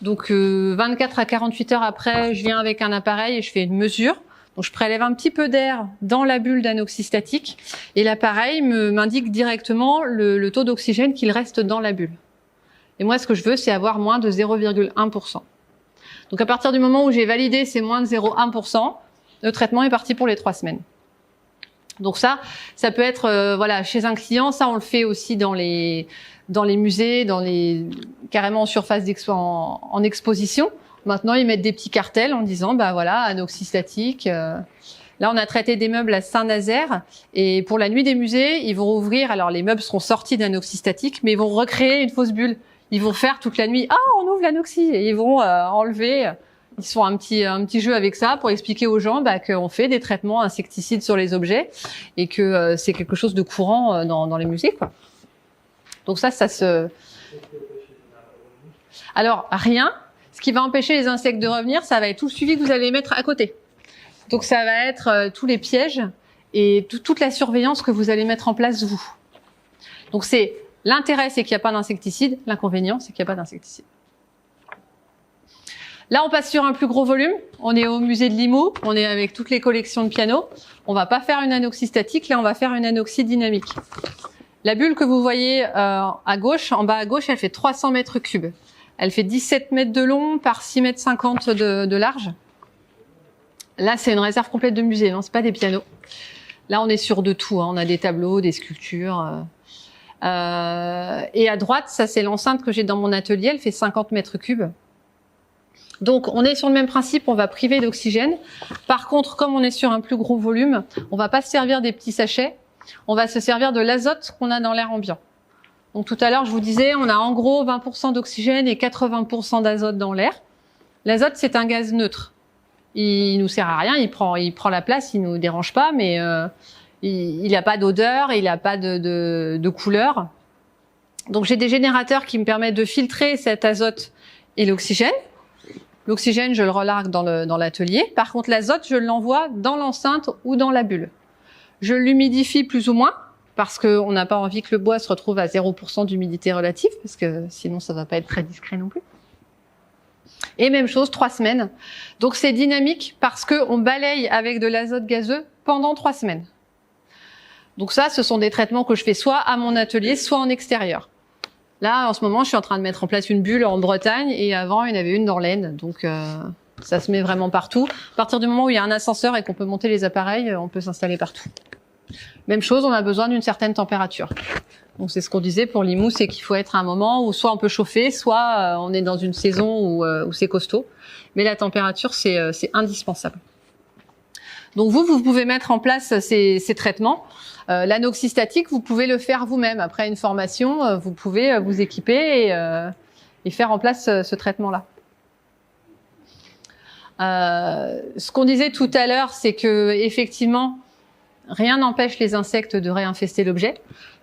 Donc 24 à 48 heures après, je viens avec un appareil et je fais une mesure. Donc je prélève un petit peu d'air dans la bulle d'anoxystatique et l'appareil m'indique directement le taux d'oxygène qu'il reste dans la bulle. Et moi, ce que je veux, c'est avoir moins de 0,1%. Donc à partir du moment où j'ai validé ces moins de 0,1%, le traitement est parti pour les 3 semaines. Donc ça peut être voilà, chez un client, ça on le fait aussi dans les musées, carrément en surface en exposition. Maintenant, ils mettent des petits cartels en disant, bah voilà, anoxystatique. Là, on a traité des meubles à Saint-Nazaire et pour la nuit des musées, ils vont ouvrir. Alors, les meubles seront sortis d'anoxystatique, mais ils vont recréer une fausse bulle. Ils vont faire toute la nuit, on ouvre l'anoxy et ils vont enlever. Ils font un petit jeu avec ça pour expliquer aux gens qu'on fait des traitements insecticides sur les objets et que c'est quelque chose de courant dans les musées, quoi. Donc ça se. Alors rien. Ce qui va empêcher les insectes de revenir, ça va être tout le suivi que vous allez mettre à côté. Donc ça va être tous les pièges et toute la surveillance que vous allez mettre en place vous. Donc l'intérêt, c'est qu'il n'y a pas d'insecticide. L'inconvénient, c'est qu'il n'y a pas d'insecticide. Là, on passe sur un plus gros volume. On est au musée de Limoux. On est avec toutes les collections de pianos. On va pas faire une anoxie statique. Là, on va faire une anoxie dynamique. La bulle que vous voyez à gauche, en bas à gauche, elle fait 300 mètres cubes. Elle fait 17 mètres de long par 6 mètres 50 de large. Là, c'est une réserve complète de musée, non, c'est pas des pianos. Là, on est sur de tout, hein. On a des tableaux, des sculptures. Et à droite, ça, c'est l'enceinte que j'ai dans mon atelier. Elle fait 50 mètres cubes. Donc, on est sur le même principe, on va priver d'oxygène. Par contre, comme on est sur un plus gros volume, on va pas se servir des petits sachets. On va se servir de l'azote qu'on a dans l'air ambiant. Donc tout à l'heure, je vous disais, on a en gros 20% d'oxygène et 80% d'azote dans l'air. L'azote, c'est un gaz neutre. Il nous sert à rien, il prend la place, il nous dérange pas, mais il n'a pas d'odeur, il n'a pas de couleur. Donc j'ai des générateurs qui me permettent de filtrer cet azote et l'oxygène. L'oxygène, je le relargue dans l'atelier. Par contre, l'azote, je l'envoie dans l'enceinte ou dans la bulle. Je l'humidifie plus ou moins, parce qu'on n'a pas envie que le bois se retrouve à 0% d'humidité relative, parce que sinon ça va pas être très discret non plus. Et même chose, 3 semaines. Donc c'est dynamique parce qu'on balaye avec de l'azote gazeux pendant 3 semaines. Donc ça, ce sont des traitements que je fais soit à mon atelier, soit en extérieur. Là, en ce moment, je suis en train de mettre en place une bulle en Bretagne, et avant, il y en avait une dans l'Aisne, donc ça se met vraiment partout. À partir du moment où il y a un ascenseur et qu'on peut monter les appareils, on peut s'installer partout. Même chose, on a besoin d'une certaine température. Donc c'est ce qu'on disait pour Limoux, c'est qu'il faut être à un moment où soit on peut chauffer, soit on est dans une saison où c'est costaud. Mais la température, c'est indispensable. Donc vous pouvez mettre en place ces traitements. L'anoxie statique, vous pouvez le faire vous-même. Après une formation, vous pouvez vous équiper et faire en place ce traitement-là. Ce qu'on disait tout à l'heure, c'est que effectivement, rien n'empêche les insectes de réinfester l'objet.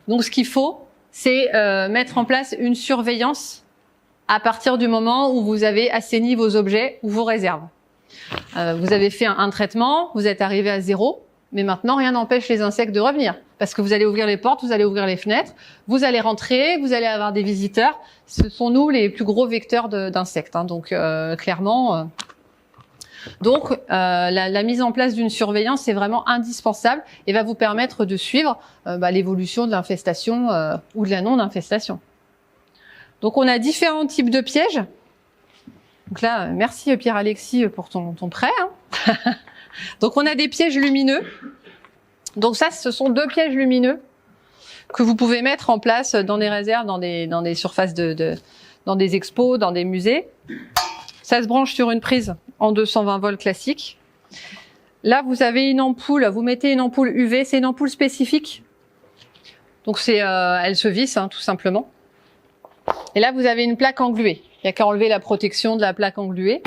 Donc, ce qu'il faut, c'est mettre en place une surveillance à partir du moment où vous avez assaini vos objets ou vos réserves. Vous avez fait un traitement, vous êtes arrivé à 0, mais maintenant, rien n'empêche les insectes de revenir. Parce que vous allez ouvrir les portes, vous allez ouvrir les fenêtres, vous allez rentrer, vous allez avoir des visiteurs. Ce sont nous les plus gros vecteurs d'insectes, hein. Donc, clairement... Donc, la mise en place d'une surveillance est vraiment indispensable et va vous permettre de suivre l'évolution de l'infestation ou de la non-infestation. Donc, on a différents types de pièges. Donc là, merci Pierre-Alexis pour ton prêt. Hein. Donc, on a des pièges lumineux. Donc ça, ce sont 2 pièges lumineux que vous pouvez mettre en place dans des réserves, dans des surfaces dans des expos, dans des musées. Ça se branche sur une prise en 220 volts classique. Là, vous avez une ampoule, vous mettez une ampoule UV, c'est une ampoule spécifique. Donc elle se visse, hein, tout simplement. Et là, vous avez une plaque engluée. Il n'y a qu'à enlever la protection de la plaque engluée.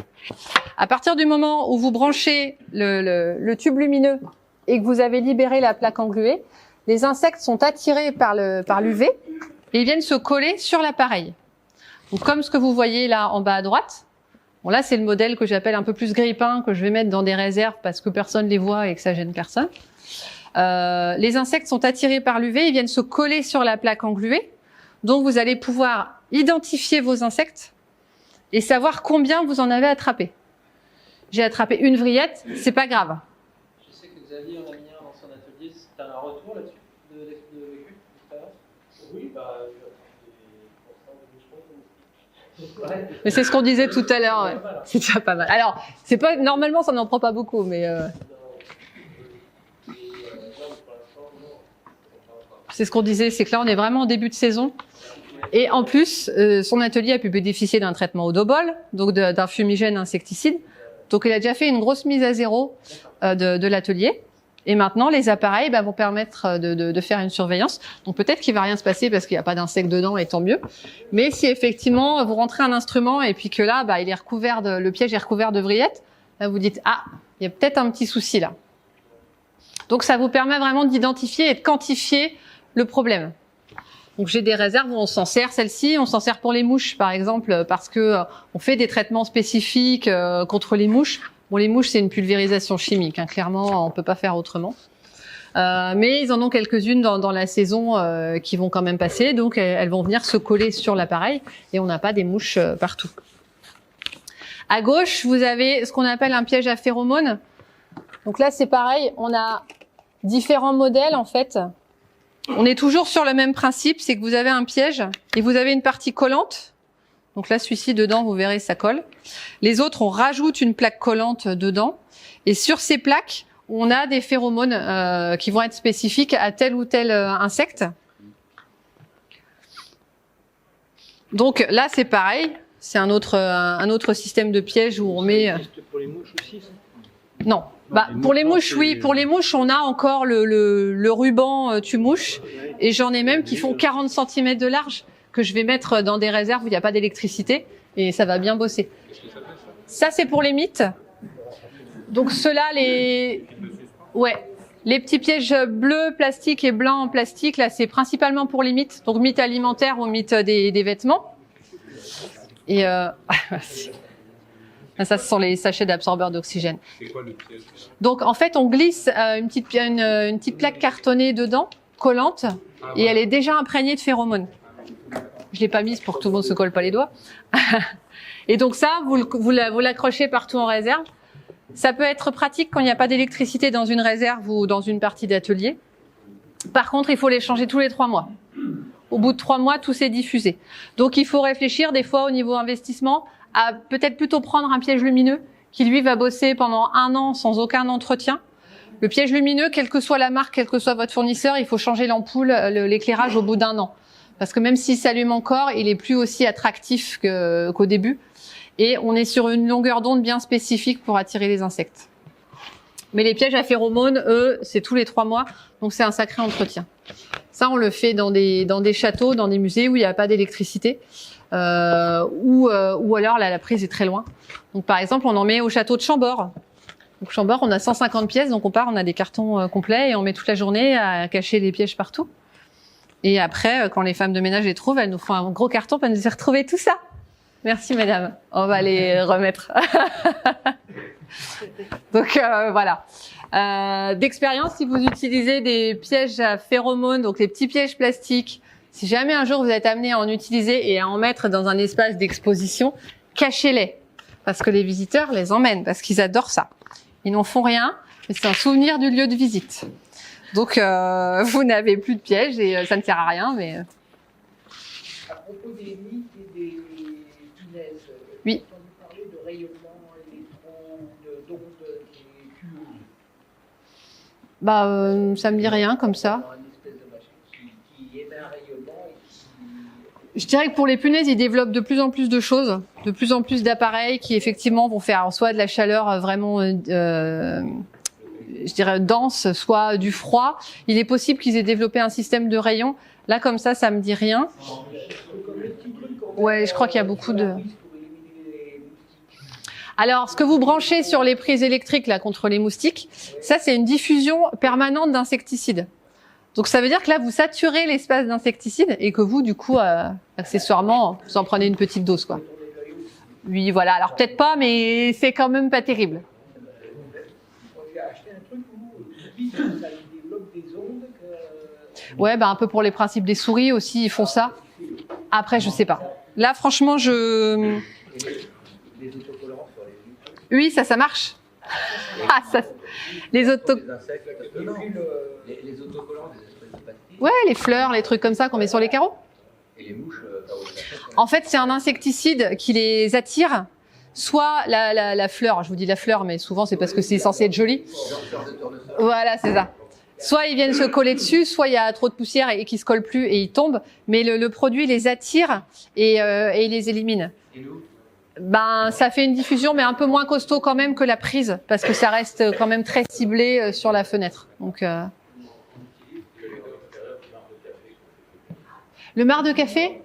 À partir du moment où vous branchez le tube lumineux et que vous avez libéré la plaque engluée, les insectes sont attirés par l'UV et ils viennent se coller sur l'appareil. Donc comme ce que vous voyez là en bas à droite. Bon, là, c'est le modèle que j'appelle un peu plus grille-pain, que je vais mettre dans des réserves parce que personne les voit et que ça gêne personne. Les insectes sont attirés par l'UV, ils viennent se coller sur la plaque engluée. Donc, vous allez pouvoir identifier vos insectes et savoir combien vous en avez attrapé. J'ai attrapé une vrillette, c'est pas grave. Je sais que Xavier en a mis un dans son atelier. Tu as un retour là-dessus de vécu Oui, bah, Mais c'est ce qu'on disait tout à l'heure. Ouais. C'est déjà pas mal. Alors, c'est pas normalement, ça n'en prend pas beaucoup, mais c'est ce qu'on disait, c'est que là, on est vraiment en début de saison. Et en plus, son atelier a pu bénéficier d'un traitement au Dobol, donc d'un fumigène insecticide. Donc, il a déjà fait une grosse mise à zéro de l'atelier. Et maintenant, les appareils vont permettre de faire une surveillance. Donc, peut-être qu'il va rien se passer parce qu'il n'y a pas d'insectes dedans, et tant mieux. Mais si effectivement, vous rentrez un instrument et puis que là, il est recouvert le piège est recouvert de vrillettes, là, vous dites, ah, il y a peut-être un petit souci là. Donc, ça vous permet vraiment d'identifier et de quantifier le problème. Donc, j'ai des réserves où on s'en sert, celle-ci, on s'en sert pour les mouches, par exemple, parce que on fait des traitements spécifiques contre les mouches. Bon, les mouches, c'est une pulvérisation chimique, hein, clairement, on peut pas faire autrement. Mais ils en ont quelques-unes dans la saison qui vont quand même passer, donc elles vont venir se coller sur l'appareil et on n'a pas des mouches partout. À gauche, vous avez ce qu'on appelle un piège à phéromones. Donc là, c'est pareil, on a différents modèles en fait. On est toujours sur le même principe, c'est que vous avez un piège et vous avez une partie collante. Donc là, celui-ci, dedans, vous verrez, ça colle. Les autres, on rajoute une plaque collante dedans. Et sur ces plaques, on a des phéromones qui vont être spécifiques à tel ou tel insecte. Donc là, c'est pareil. C'est un autre système de piège où on met... Pour les mouches aussi, ça? Non. Pour les mouches, oui. Pour les mouches, on a encore le ruban tue-mouche. Et j'en ai même qui font 40 cm de large, que je vais mettre dans des réserves où il n'y a pas d'électricité. Et ça va bien bosser. Ça, c'est pour les mites. Donc ceux-là, les petits pièges bleus, plastique et blancs en plastique, là, c'est principalement pour les mites. Donc mites alimentaires ou mites des vêtements. Et ça, ce sont les sachets d'absorbeurs d'oxygène. C'est quoi le piège? Donc, en fait, on glisse une petite plaque cartonnée dedans, collante, et elle est déjà imprégnée de phéromones. Je l'ai pas mise pour que tout le monde se colle pas les doigts. Et donc ça, vous l'accrochez partout en réserve. Ça peut être pratique quand il n'y a pas d'électricité dans une réserve ou dans une partie d'atelier. Par contre, il faut les changer tous les 3 mois. Au bout de 3 mois, tout s'est diffusé. Donc, il faut réfléchir des fois au niveau investissement à peut-être plutôt prendre un piège lumineux qui, lui, va bosser pendant 1 an sans aucun entretien. Le piège lumineux, quelle que soit la marque, quel que soit votre fournisseur, il faut changer l'ampoule, l'éclairage au bout d'1 an. Parce que même s'il s'allume encore, il est plus aussi attractif qu'au début. Et on est sur une longueur d'onde bien spécifique pour attirer les insectes. Mais les pièges à phéromones, eux, c'est tous les 3 mois. Donc, c'est un sacré entretien. Ça, on le fait dans des châteaux, dans des musées où il n'y a pas d'électricité. Ou alors là, la prise est très loin. Donc par exemple, on en met au château de Chambord. Donc Chambord, on a 150 pièces, donc on a des cartons complets et on met toute la journée à cacher les pièges partout. Et après, quand les femmes de ménage les trouvent, elles nous font un gros carton pour nous dire retrouver tout ça. Merci madame, on va les remettre. Donc voilà. D'expérience, si vous utilisez des pièges à phéromones, donc les petits pièges plastiques, si jamais un jour vous êtes amené à en utiliser et à en mettre dans un espace d'exposition, cachez-les. Parce que les visiteurs les emmènent, parce qu'ils adorent ça. Ils n'en font rien, mais c'est un souvenir du lieu de visite. Donc, vous n'avez plus de pièges et ça ne sert à rien, mais... À propos des mites et des punaises, oui. Vous parlez de rayonnement électro, d'ondes qui... ça me dit rien comme ça. Une espèce de machine qui émet un rayonnement et qui... Je dirais que pour les punaises, ils développent de plus en plus de choses, de plus en plus d'appareils qui effectivement vont faire soit de la chaleur vraiment, je dirais dense, soit du froid. Il est possible qu'ils aient développé un système de rayons. Là, comme ça me dit rien. Ouais, je crois qu'il y a beaucoup de... Alors, ce que vous branchez sur les prises électriques là contre les moustiques, ça c'est une diffusion permanente d'insecticides. Donc ça veut dire que là vous saturez l'espace d'insecticides et que vous du coup accessoirement vous en prenez une petite dose quoi. Oui voilà, alors peut-être pas mais c'est quand même pas terrible. J'ai acheté un truc où ça développe des ondes que... Ouais, un peu pour les principes des souris aussi, ils font ça. Après, je sais pas. Là, franchement, je... Les autocollants sur les vitres. Oui, ça marche. Ah, ça... Les auto... Les insectes, parce que non, les autocollants, des espèces de pastilles. Ouais, les fleurs, les trucs comme ça qu'on met sur les carreaux. Et les mouches, En fait, c'est un insecticide qui les attire. Soit la fleur, je vous dis la fleur, mais souvent c'est parce que c'est censé être joli. Voilà, c'est ça. Soit ils viennent se coller dessus, soit il y a trop de poussière et qu'ils se collent plus et ils tombent. Mais le produit les attire et il les élimine. Ben, ça fait une diffusion, mais un peu moins costaud quand même que la prise, parce que ça reste quand même très ciblé sur la fenêtre. Donc, le marc de café,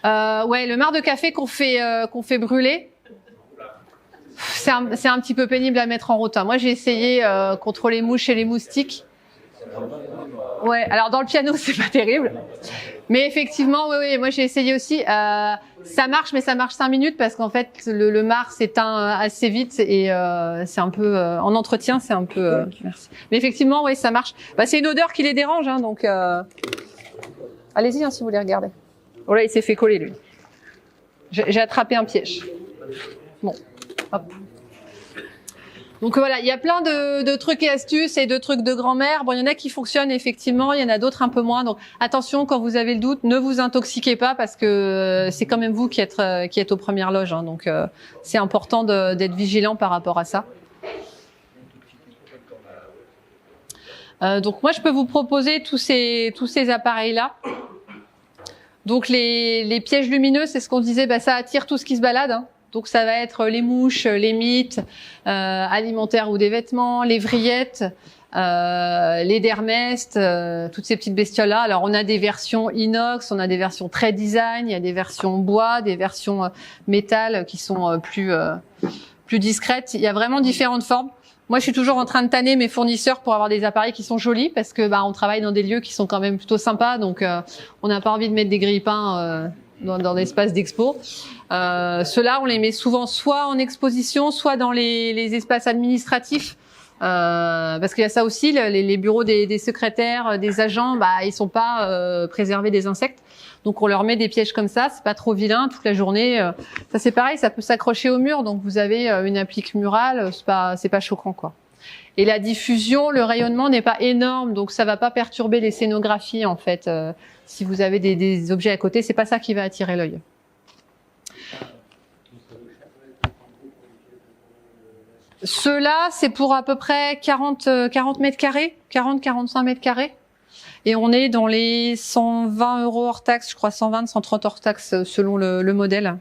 ouais, le marc de café qu'on fait brûler. C'est un petit peu pénible à mettre en route. Moi, j'ai essayé contre les mouches et les moustiques. Ouais, alors dans le piano, c'est pas terrible. Mais effectivement, oui, moi j'ai essayé aussi. Ça marche, mais ça marche 5 minutes parce qu'en fait, le marc s'éteint assez vite et c'est un peu en entretien, c'est un peu. Merci. Mais effectivement, oui, ça marche. Bah, c'est une odeur qui les dérange, hein, donc allez-y si vous voulez regarder. Oh là, il s'est fait coller lui. J'ai attrapé un piège. Bon, hop. Donc voilà, il y a plein de trucs et astuces et de trucs de grand-mère. Bon, il y en a qui fonctionnent effectivement, il y en a d'autres un peu moins. Donc attention, quand vous avez le doute, ne vous intoxiquez pas parce que c'est quand même vous qui êtes aux premières loges. Hein, donc c'est important d'être vigilant par rapport à ça. Donc moi, je peux vous proposer tous ces appareils-là. Donc les pièges lumineux, c'est ce qu'on disait, bah, ça attire tout ce qui se balade. Hein. Donc ça va être les mouches, les mites, alimentaires ou des vêtements, les vrillettes, les dermestes, toutes ces petites bestioles-là. Alors on a des versions inox, on a des versions très design, il y a des versions bois, des versions métal qui sont plus discrètes. Il y a vraiment différentes formes. Moi, je suis toujours en train de tanner mes fournisseurs pour avoir des appareils qui sont jolis parce que on travaille dans des lieux qui sont quand même plutôt sympas, donc on n'a pas envie de mettre des grille-pains dans l'espace d'expo. Ceux-là, on les met souvent soit en exposition, soit dans les espaces administratifs, parce qu'il y a ça aussi, les bureaux des secrétaires, des agents, ils sont pas préservés des insectes. Donc on leur met des pièges comme ça, c'est pas trop vilain toute la journée. Ça c'est pareil, ça peut s'accrocher au mur, donc vous avez une applique murale, c'est pas choquant quoi. Et la diffusion, le rayonnement n'est pas énorme, donc ça va pas perturber les scénographies en fait. Si vous avez des objets à côté, c'est pas ça qui va attirer l'œil. Ceux-là, c'est pour à peu près 40 mètres carrés, 40-45 mètres carrés. Et on est dans les 120 € hors taxe, je crois 120, 130 hors taxe selon le modèle.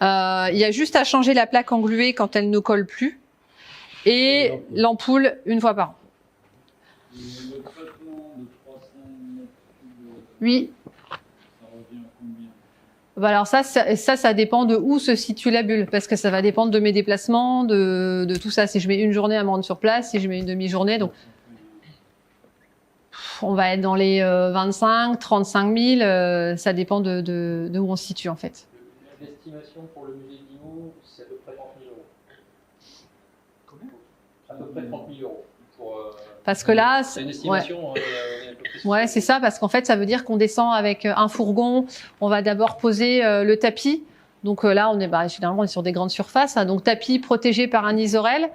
Il y a juste à changer la plaque engluée quand elle ne colle plus. Et l'ampoule une fois par an. Le traitement de 300 mètres cubes, Oui. ça revient à combien? Bah alors ça dépend de où se situe la bulle, parce que ça va dépendre de mes déplacements, de tout ça. Si je mets une journée à me rendre sur place, si je mets une demi-journée, donc on va être dans les 25, 35 000, ça dépend de où on se situe en fait. L'estimation pour le musée d'Imo, c'est à peu près 30 000 €. Combien? À peu près 30 000 €. Parce que là, c'est une estimation. Ouais, c'est ça, parce qu'en fait, ça veut dire qu'on descend avec un fourgon. On va d'abord poser le tapis. Donc là, généralement, on est sur des grandes surfaces. Hein, donc tapis protégé par un isorel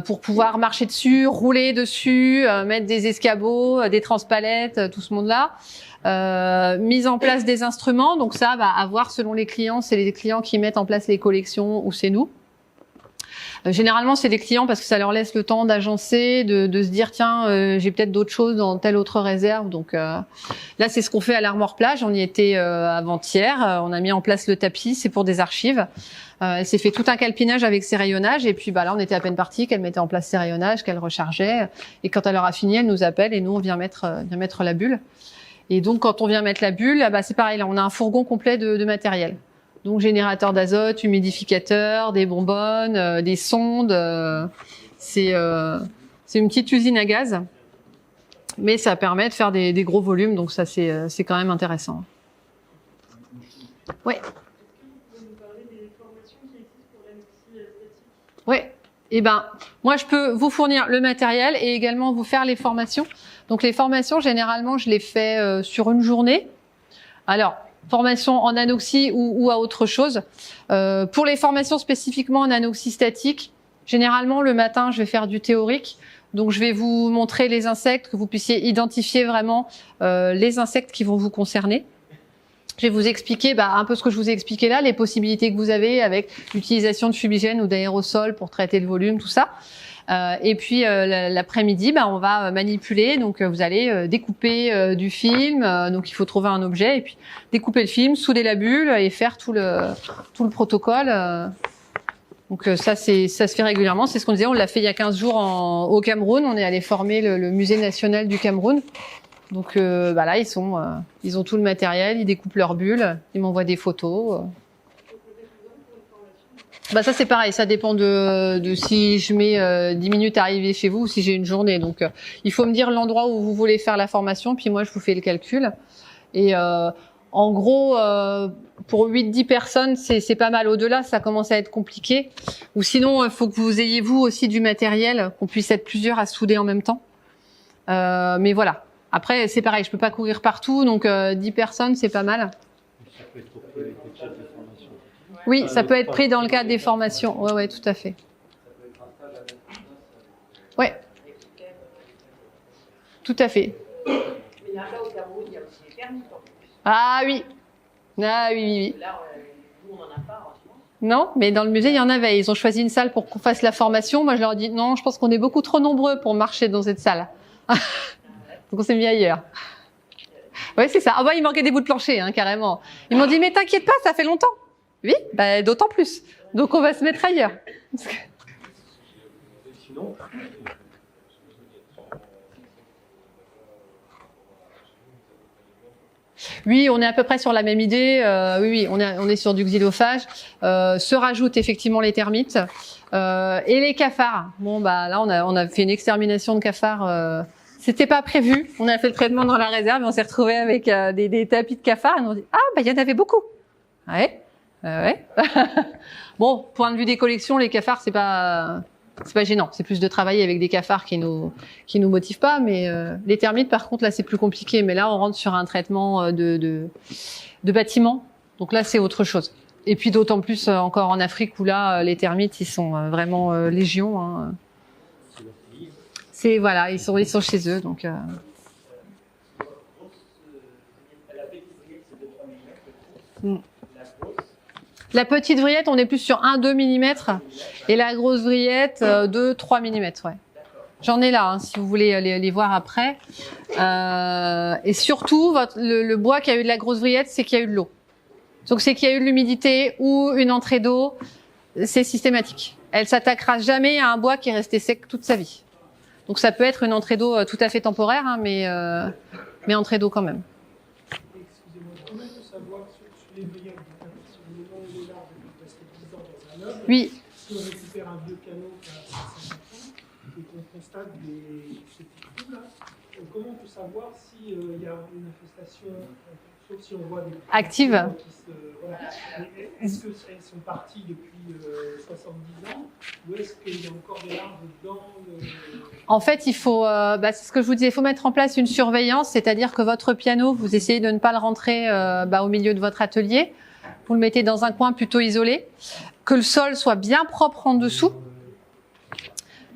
pour pouvoir marcher dessus, rouler dessus, mettre des escabeaux, des transpalettes, tout ce monde-là. Mise en place des instruments. Donc ça, à voir selon les clients. C'est les clients qui mettent en place les collections ou c'est nous. Généralement, c'est des clients parce que ça leur laisse le temps d'agencer, de se dire tiens, j'ai peut-être d'autres choses dans telle autre réserve. Donc là, c'est ce qu'on fait à l'Armoire Plage. On y était avant-hier. On a mis en place le tapis. C'est pour des archives. Elle s'est fait tout un calpinage avec ses rayonnages. Et puis là, on était à peine partis qu'elle mettait en place ses rayonnages, qu'elle rechargeait. Et quand elle aura fini, elle nous appelle et nous, on vient mettre la bulle. Et donc, quand on vient mettre la bulle, c'est pareil. Là, on a un fourgon complet de matériel. Donc générateur d'azote, humidificateur, des bonbonnes, des sondes. C'est une petite usine à gaz, mais ça permet de faire des gros volumes, donc ça c'est quand même intéressant. Oui. Est-ce que vous pouvez nous parler des formations qui existent pour l'anesthésie statique? Oui. Eh ben, moi je peux vous fournir le matériel et également vous faire les formations. Donc les formations, généralement, je les fais sur une journée. Alors, formation en anoxie ou à autre chose. Pour les formations spécifiquement en anoxie statique, généralement le matin, je vais faire du théorique. Donc, je vais vous montrer les insectes, que vous puissiez identifier vraiment les insectes qui vont vous concerner. Je vais vous expliquer un peu ce que je vous ai expliqué là, les possibilités que vous avez avec l'utilisation de fumigènes ou d'aérosols pour traiter le volume, tout ça. Et puis l'après-midi, on va manipuler. Donc vous allez découper du film. Donc il faut trouver un objet et puis découper le film, souder la bulle et faire tout le protocole. Donc ça se fait régulièrement. C'est ce qu'on disait. On l'a fait il y a 15 jours au Cameroun. On est allé former le musée national du Cameroun. Donc là ils ont tout le matériel. Ils découpent leurs bulles. Ils m'envoient des photos. Ça c'est pareil, ça dépend de si je mets 10 minutes à arriver chez vous ou si j'ai une journée. Donc il faut me dire l'endroit où vous voulez faire la formation, puis moi je vous fais le calcul. Et en gros, pour 8-10 personnes, c'est pas mal. Au-delà, ça commence à être compliqué. Ou sinon, il faut que vous ayez vous aussi du matériel, qu'on puisse être plusieurs à souder en même temps. Mais voilà. Après, c'est pareil, je peux pas courir partout, donc 10 personnes, c'est pas mal. Ça peut être pour les chefs de formation. Oui, ça peut être pris dans le cadre des formations. Ouais, tout à fait. Ouais. Tout à fait. Mais là, au Cameroun, il y a aussi les permis. Ah oui. Ah oui. Là, nous, on n'en a pas, franchement. Non, mais dans le musée, il y en avait. Ils ont choisi une salle pour qu'on fasse la formation. Moi, je leur ai dit, non, je pense qu'on est beaucoup trop nombreux pour marcher dans cette salle. Donc, on s'est mis ailleurs. Oui, c'est ça. Il manquait des bouts de plancher, carrément. Ils m'ont dit, mais t'inquiète pas, ça fait longtemps. Oui, d'autant plus. Donc, on va se mettre ailleurs. Sinon, oui, on est à peu près sur la même idée. Oui, on est sur du xylophage. Se rajoutent effectivement les termites et les cafards. Là, on a fait une extermination de cafards. C'était pas prévu. On a fait le traitement dans la réserve et on s'est retrouvé avec des tapis de cafards. Et on a dit il y en avait beaucoup. Ouais. Bon, point de vue des collections, les cafards, c'est pas gênant. C'est plus de travailler avec des cafards qui nous motivent pas, mais les termites, par contre, là, c'est plus compliqué. Mais là, on rentre sur un traitement de bâtiments. Donc là, c'est autre chose. Et puis d'autant plus encore en Afrique où là, les termites, ils sont vraiment légion. Ils sont chez eux, donc. La petite vrillette, on est plus sur 1-2 mm et la grosse vrillette 2-3 mm. Ouais. J'en ai là, si vous voulez les voir après. Et surtout, le bois qui a eu de la grosse vrillette, c'est qu'il y a eu de l'eau. Donc c'est qu'il y a eu de l'humidité ou une entrée d'eau. C'est systématique. Elle s'attaquera jamais à un bois qui est resté sec toute sa vie. Donc ça peut être une entrée d'eau tout à fait temporaire, mais entrée d'eau quand même. Excusez-moi, comment on peut savoir sur les vrillettes, sur le long et le large, on peut rester 10 ans dans un meuble. Oui. Si on récupère un vieux canot qui a 50 ans et qu'on constate ces petits trous là, comment on peut savoir s'il y a une infestation, sauf si on voit des active. Est-ce qu'elles sont parties depuis 70 ans ou est-ce qu'il y a encore des larves dans le... En fait, il faut, c'est ce que je vous disais, il faut mettre en place une surveillance, c'est-à-dire que votre piano, vous essayez de ne pas le rentrer au milieu de votre atelier, vous le mettez dans un coin plutôt isolé, que le sol soit bien propre en dessous.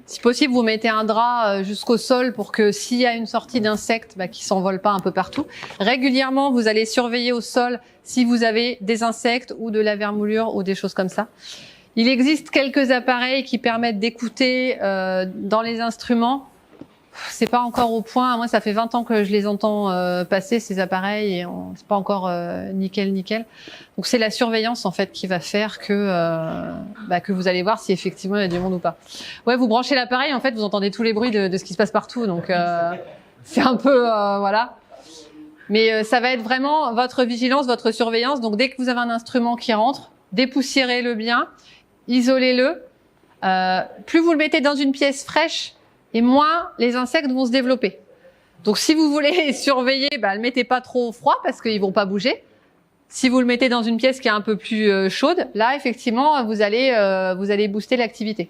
Si possible, vous mettez un drap jusqu'au sol pour que s'il y a une sortie d'insectes, qui ne s'envolent pas un peu partout. Régulièrement, vous allez surveiller au sol si vous avez des insectes ou de la vermoulure ou des choses comme ça. Il existe quelques appareils qui permettent d'écouter dans les instruments. C'est pas encore au point. Moi, ça fait 20 ans que je les entends passer, ces appareils, et c'est pas encore nickel. Donc, c'est la surveillance, en fait, qui va faire que vous allez voir si effectivement il y a du monde ou pas. Ouais, vous branchez l'appareil, en fait, vous entendez tous les bruits de ce qui se passe partout. Donc, c'est un peu, voilà. Mais ça va être vraiment votre vigilance, votre surveillance. Donc, dès que vous avez un instrument qui rentre, dépoussiérez-le bien, isolez-le. Plus vous le mettez dans une pièce fraîche, et moins les insectes vont se développer. Donc, si vous voulez surveiller, le mettez pas trop froid parce qu'ils vont pas bouger. Si vous le mettez dans une pièce qui est un peu plus chaude, là, effectivement, vous allez booster l'activité.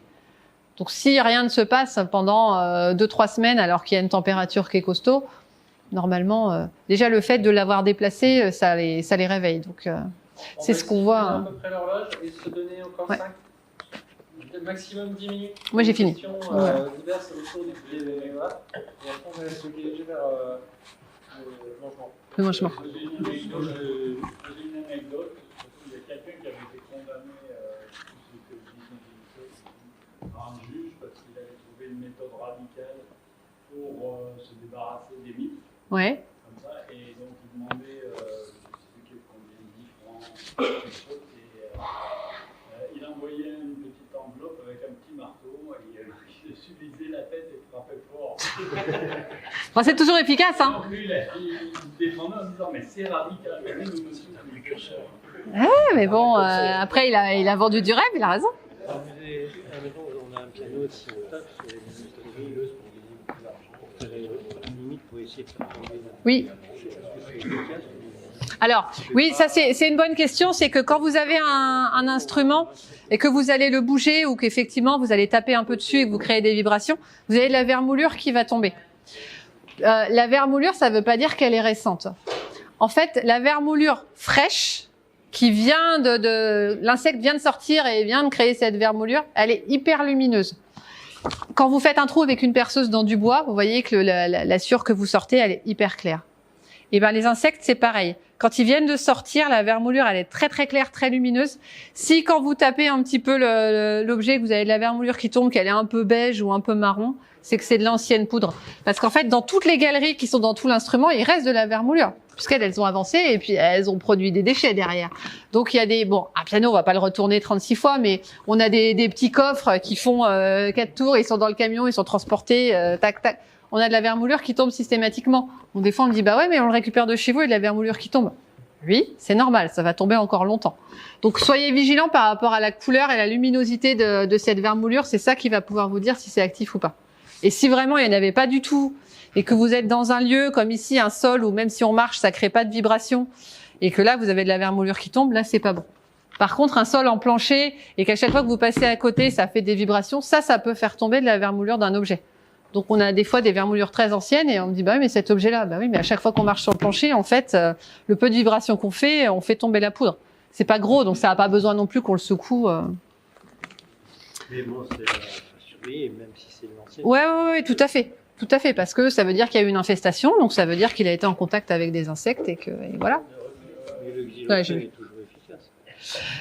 Donc, si rien ne se passe pendant 2-3 semaines alors qu'il y a une température qui est costaud, Normalement, déjà le fait de l'avoir déplacé, ça les réveille. Donc c'est ce qu'on voit. À Hein. peu près l'horloge et se donner encore Ouais. 5, maximum 10 minutes. Moi, j'ai fini. Questions, Ouais. diverses autour du sujet. Voilà. Et après, on va se diriger vers le mangement. Le mangement. J'ai une anecdote. Il y a quelqu'un qui avait été condamné par un juge parce qu'il avait trouvé une méthode radicale pour se débarrasser des mythes. Ouais. Comme ça, et donc il demandait, je sais plus combien, 10 francs, quelque chose, et il envoyait une petite enveloppe avec un petit marteau, et il suffisait la tête et frappait fort. Bon, c'est toujours efficace, hein. Donc lui, il défendait en disant, mais c'est radical, oui, nous monsieur, c'est le curseur. Ouais, mais bon, après il a vendu du rêve, il a raison. On a un piano si on tape sur les limites régulieuses pour gagner beaucoup d'argent, pour faire une limite pour essayer de faire tomber. Oui. Alors, oui, ça c'est une bonne question, c'est que quand vous avez un instrument et que vous allez le bouger ou qu'effectivement vous allez taper un peu dessus et que vous créez des vibrations, vous avez de la vermoulure qui va tomber. La vermoulure, ça ne veut pas dire qu'elle est récente. En fait, la vermoulure fraîche, qui vient l'insecte vient de sortir et vient de créer cette vermoulure, elle est hyper lumineuse. Quand vous faites un trou avec une perceuse dans du bois, vous voyez que la sueur que vous sortez, elle est hyper claire. Et ben les insectes, c'est pareil. Quand ils viennent de sortir, la vermoulure, elle est très très claire, très lumineuse. Si quand vous tapez un petit peu l'objet, que vous avez de la vermoulure qui tombe, qu'elle est un peu beige ou un peu marron, c'est que c'est de l'ancienne poudre. Parce qu'en fait, dans toutes les galeries qui sont dans tout l'instrument, il reste de la vermoulure, puisqu'elles ont avancé et puis elles ont produit des déchets derrière. Donc il y a un piano, on va pas le retourner 36 fois, mais on a des petits coffres qui font 4 tours, ils sont dans le camion, ils sont transportés, tac tac. On a de la vermoulure qui tombe systématiquement. Donc des fois on me dit bah ouais mais on le récupère de chez vous et de la vermoulure qui tombe. Oui, c'est normal, ça va tomber encore longtemps. Donc soyez vigilants par rapport à la couleur et la luminosité de cette vermoulure, c'est ça qui va pouvoir vous dire si c'est actif ou pas. Et si vraiment il n'y en avait pas du tout et que vous êtes dans un lieu comme ici, un sol où même si on marche ça crée pas de vibration et que là vous avez de la vermoulure qui tombe, là c'est pas bon. Par contre un sol en plancher et qu'à chaque fois que vous passez à côté ça fait des vibrations, ça peut faire tomber de la vermoulure d'un objet. Donc on a des fois des vermoulures très anciennes et on me dit bah oui mais cet objet-là, bah oui mais à chaque fois qu'on marche sur le plancher, en fait, le peu de vibration qu'on fait, on fait tomber la poudre. C'est pas gros donc ça n'a pas besoin non plus qu'on le secoue. Mais bon, c'est à surveiller même si c'est une ancienne. Ouais, tout à fait, parce que ça veut dire qu'il y a eu une infestation, donc ça veut dire qu'il a été en contact avec des insectes et voilà. Mais le xylophone est toujours efficace.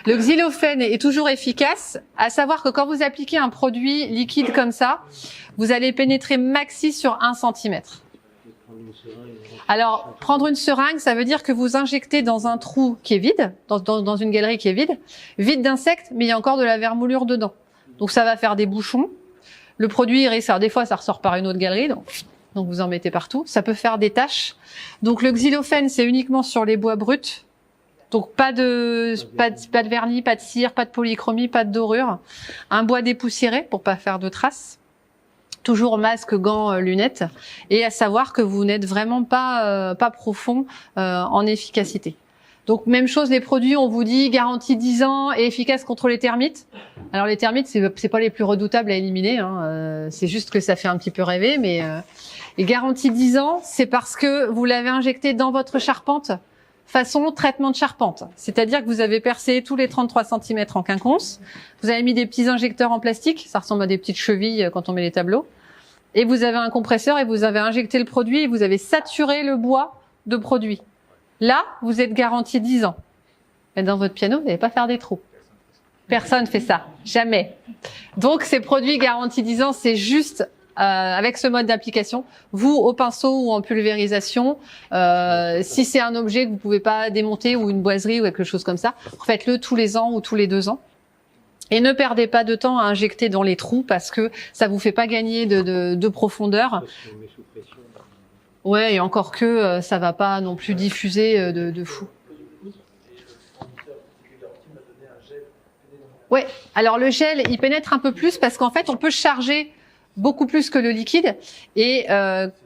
Le xylophène est toujours efficace, à savoir que quand vous appliquez un produit liquide comme ça, vous allez pénétrer maxi sur 1 cm. Alors, prendre une seringue, ça veut dire que vous injectez dans un trou qui est vide, dans une galerie qui est vide d'insectes, mais il y a encore de la vermoulure dedans. Donc ça va faire des bouchons. Le produit, des fois, ça ressort par une autre galerie, donc vous en mettez partout. Ça peut faire des taches. Donc le xylophène, c'est uniquement sur les bois bruts. Donc pas de vernis, pas de cire, pas de polychromie, pas de dorure. Un bois dépoussiéré pour pas faire de traces. Toujours masque, gants, lunettes. Et à savoir que vous n'êtes vraiment pas profond en efficacité. Donc même chose, les produits, on vous dit garantie 10 ans et efficace contre les termites. Alors les termites, c'est pas les plus redoutables à éliminer, hein. C'est juste que ça fait un petit peu rêver, mais les garanties 10 ans, c'est parce que vous l'avez injecté dans votre charpente façon traitement de charpente. C'est-à-dire que vous avez percé tous les 33 cm en quinconce, vous avez mis des petits injecteurs en plastique, ça ressemble à des petites chevilles quand on met les tableaux, et vous avez un compresseur et vous avez injecté le produit et vous avez saturé le bois de produit. Là, vous êtes garanti 10 ans. Mais dans votre piano, vous n'allez pas faire des trous. Personne fait ça. Jamais. Donc, ces produits garantis 10 ans, c'est juste avec ce mode d'application. Vous, au pinceau ou en pulvérisation, si c'est un objet que vous pouvez pas démonter ou une boiserie ou quelque chose comme ça, faites-le tous les ans ou tous les 2 ans. Et ne perdez pas de temps à injecter dans les trous parce que ça vous fait pas gagner de profondeur. Ouais, et encore que ça va pas non plus diffuser de fou. Ouais, alors le gel, il pénètre un peu plus parce qu'en fait, on peut charger beaucoup plus que le liquide et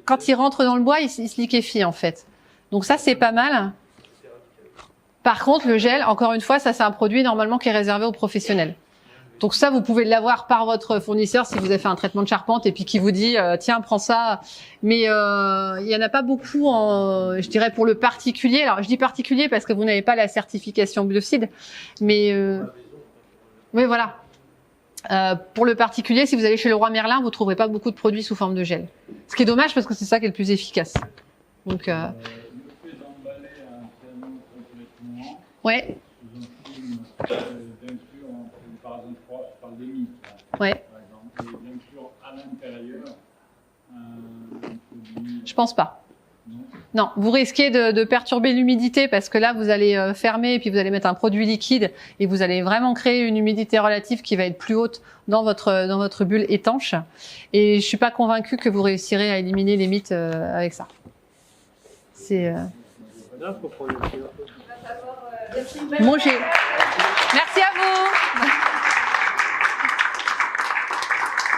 quand il rentre dans le bois, il se liquéfie en fait. Donc ça, c'est pas mal. Par contre, le gel, encore une fois, ça c'est un produit normalement qui est réservé aux professionnels. Donc ça, vous pouvez l'avoir par votre fournisseur si vous avez fait un traitement de charpente et puis qui vous dit tiens, prends ça. Mais il y en a pas beaucoup, je dirais, pour le particulier. Alors je dis particulier parce que vous n'avez pas la certification biocide, mais oui, voilà. Pour le particulier, si vous allez chez Leroy Merlin, vous trouverez pas beaucoup de produits sous forme de gel. Ce qui est dommage parce que c'est ça qui est le plus efficace. Donc le fait d'emballer un piano complètement ouais. sous un film d'inclure, par exemple, je parle des mythes, Ouais. par exemple, et d'inclure à l'intérieur un produit. Je pense pas. Non, vous risquez de perturber l'humidité parce que là, vous allez fermer et puis vous allez mettre un produit liquide et vous allez vraiment créer une humidité relative qui va être plus haute dans votre bulle étanche. Et je suis pas convaincue que vous réussirez à éliminer les mythes avec ça. C'est. Là, faut prendre le Merci à vous.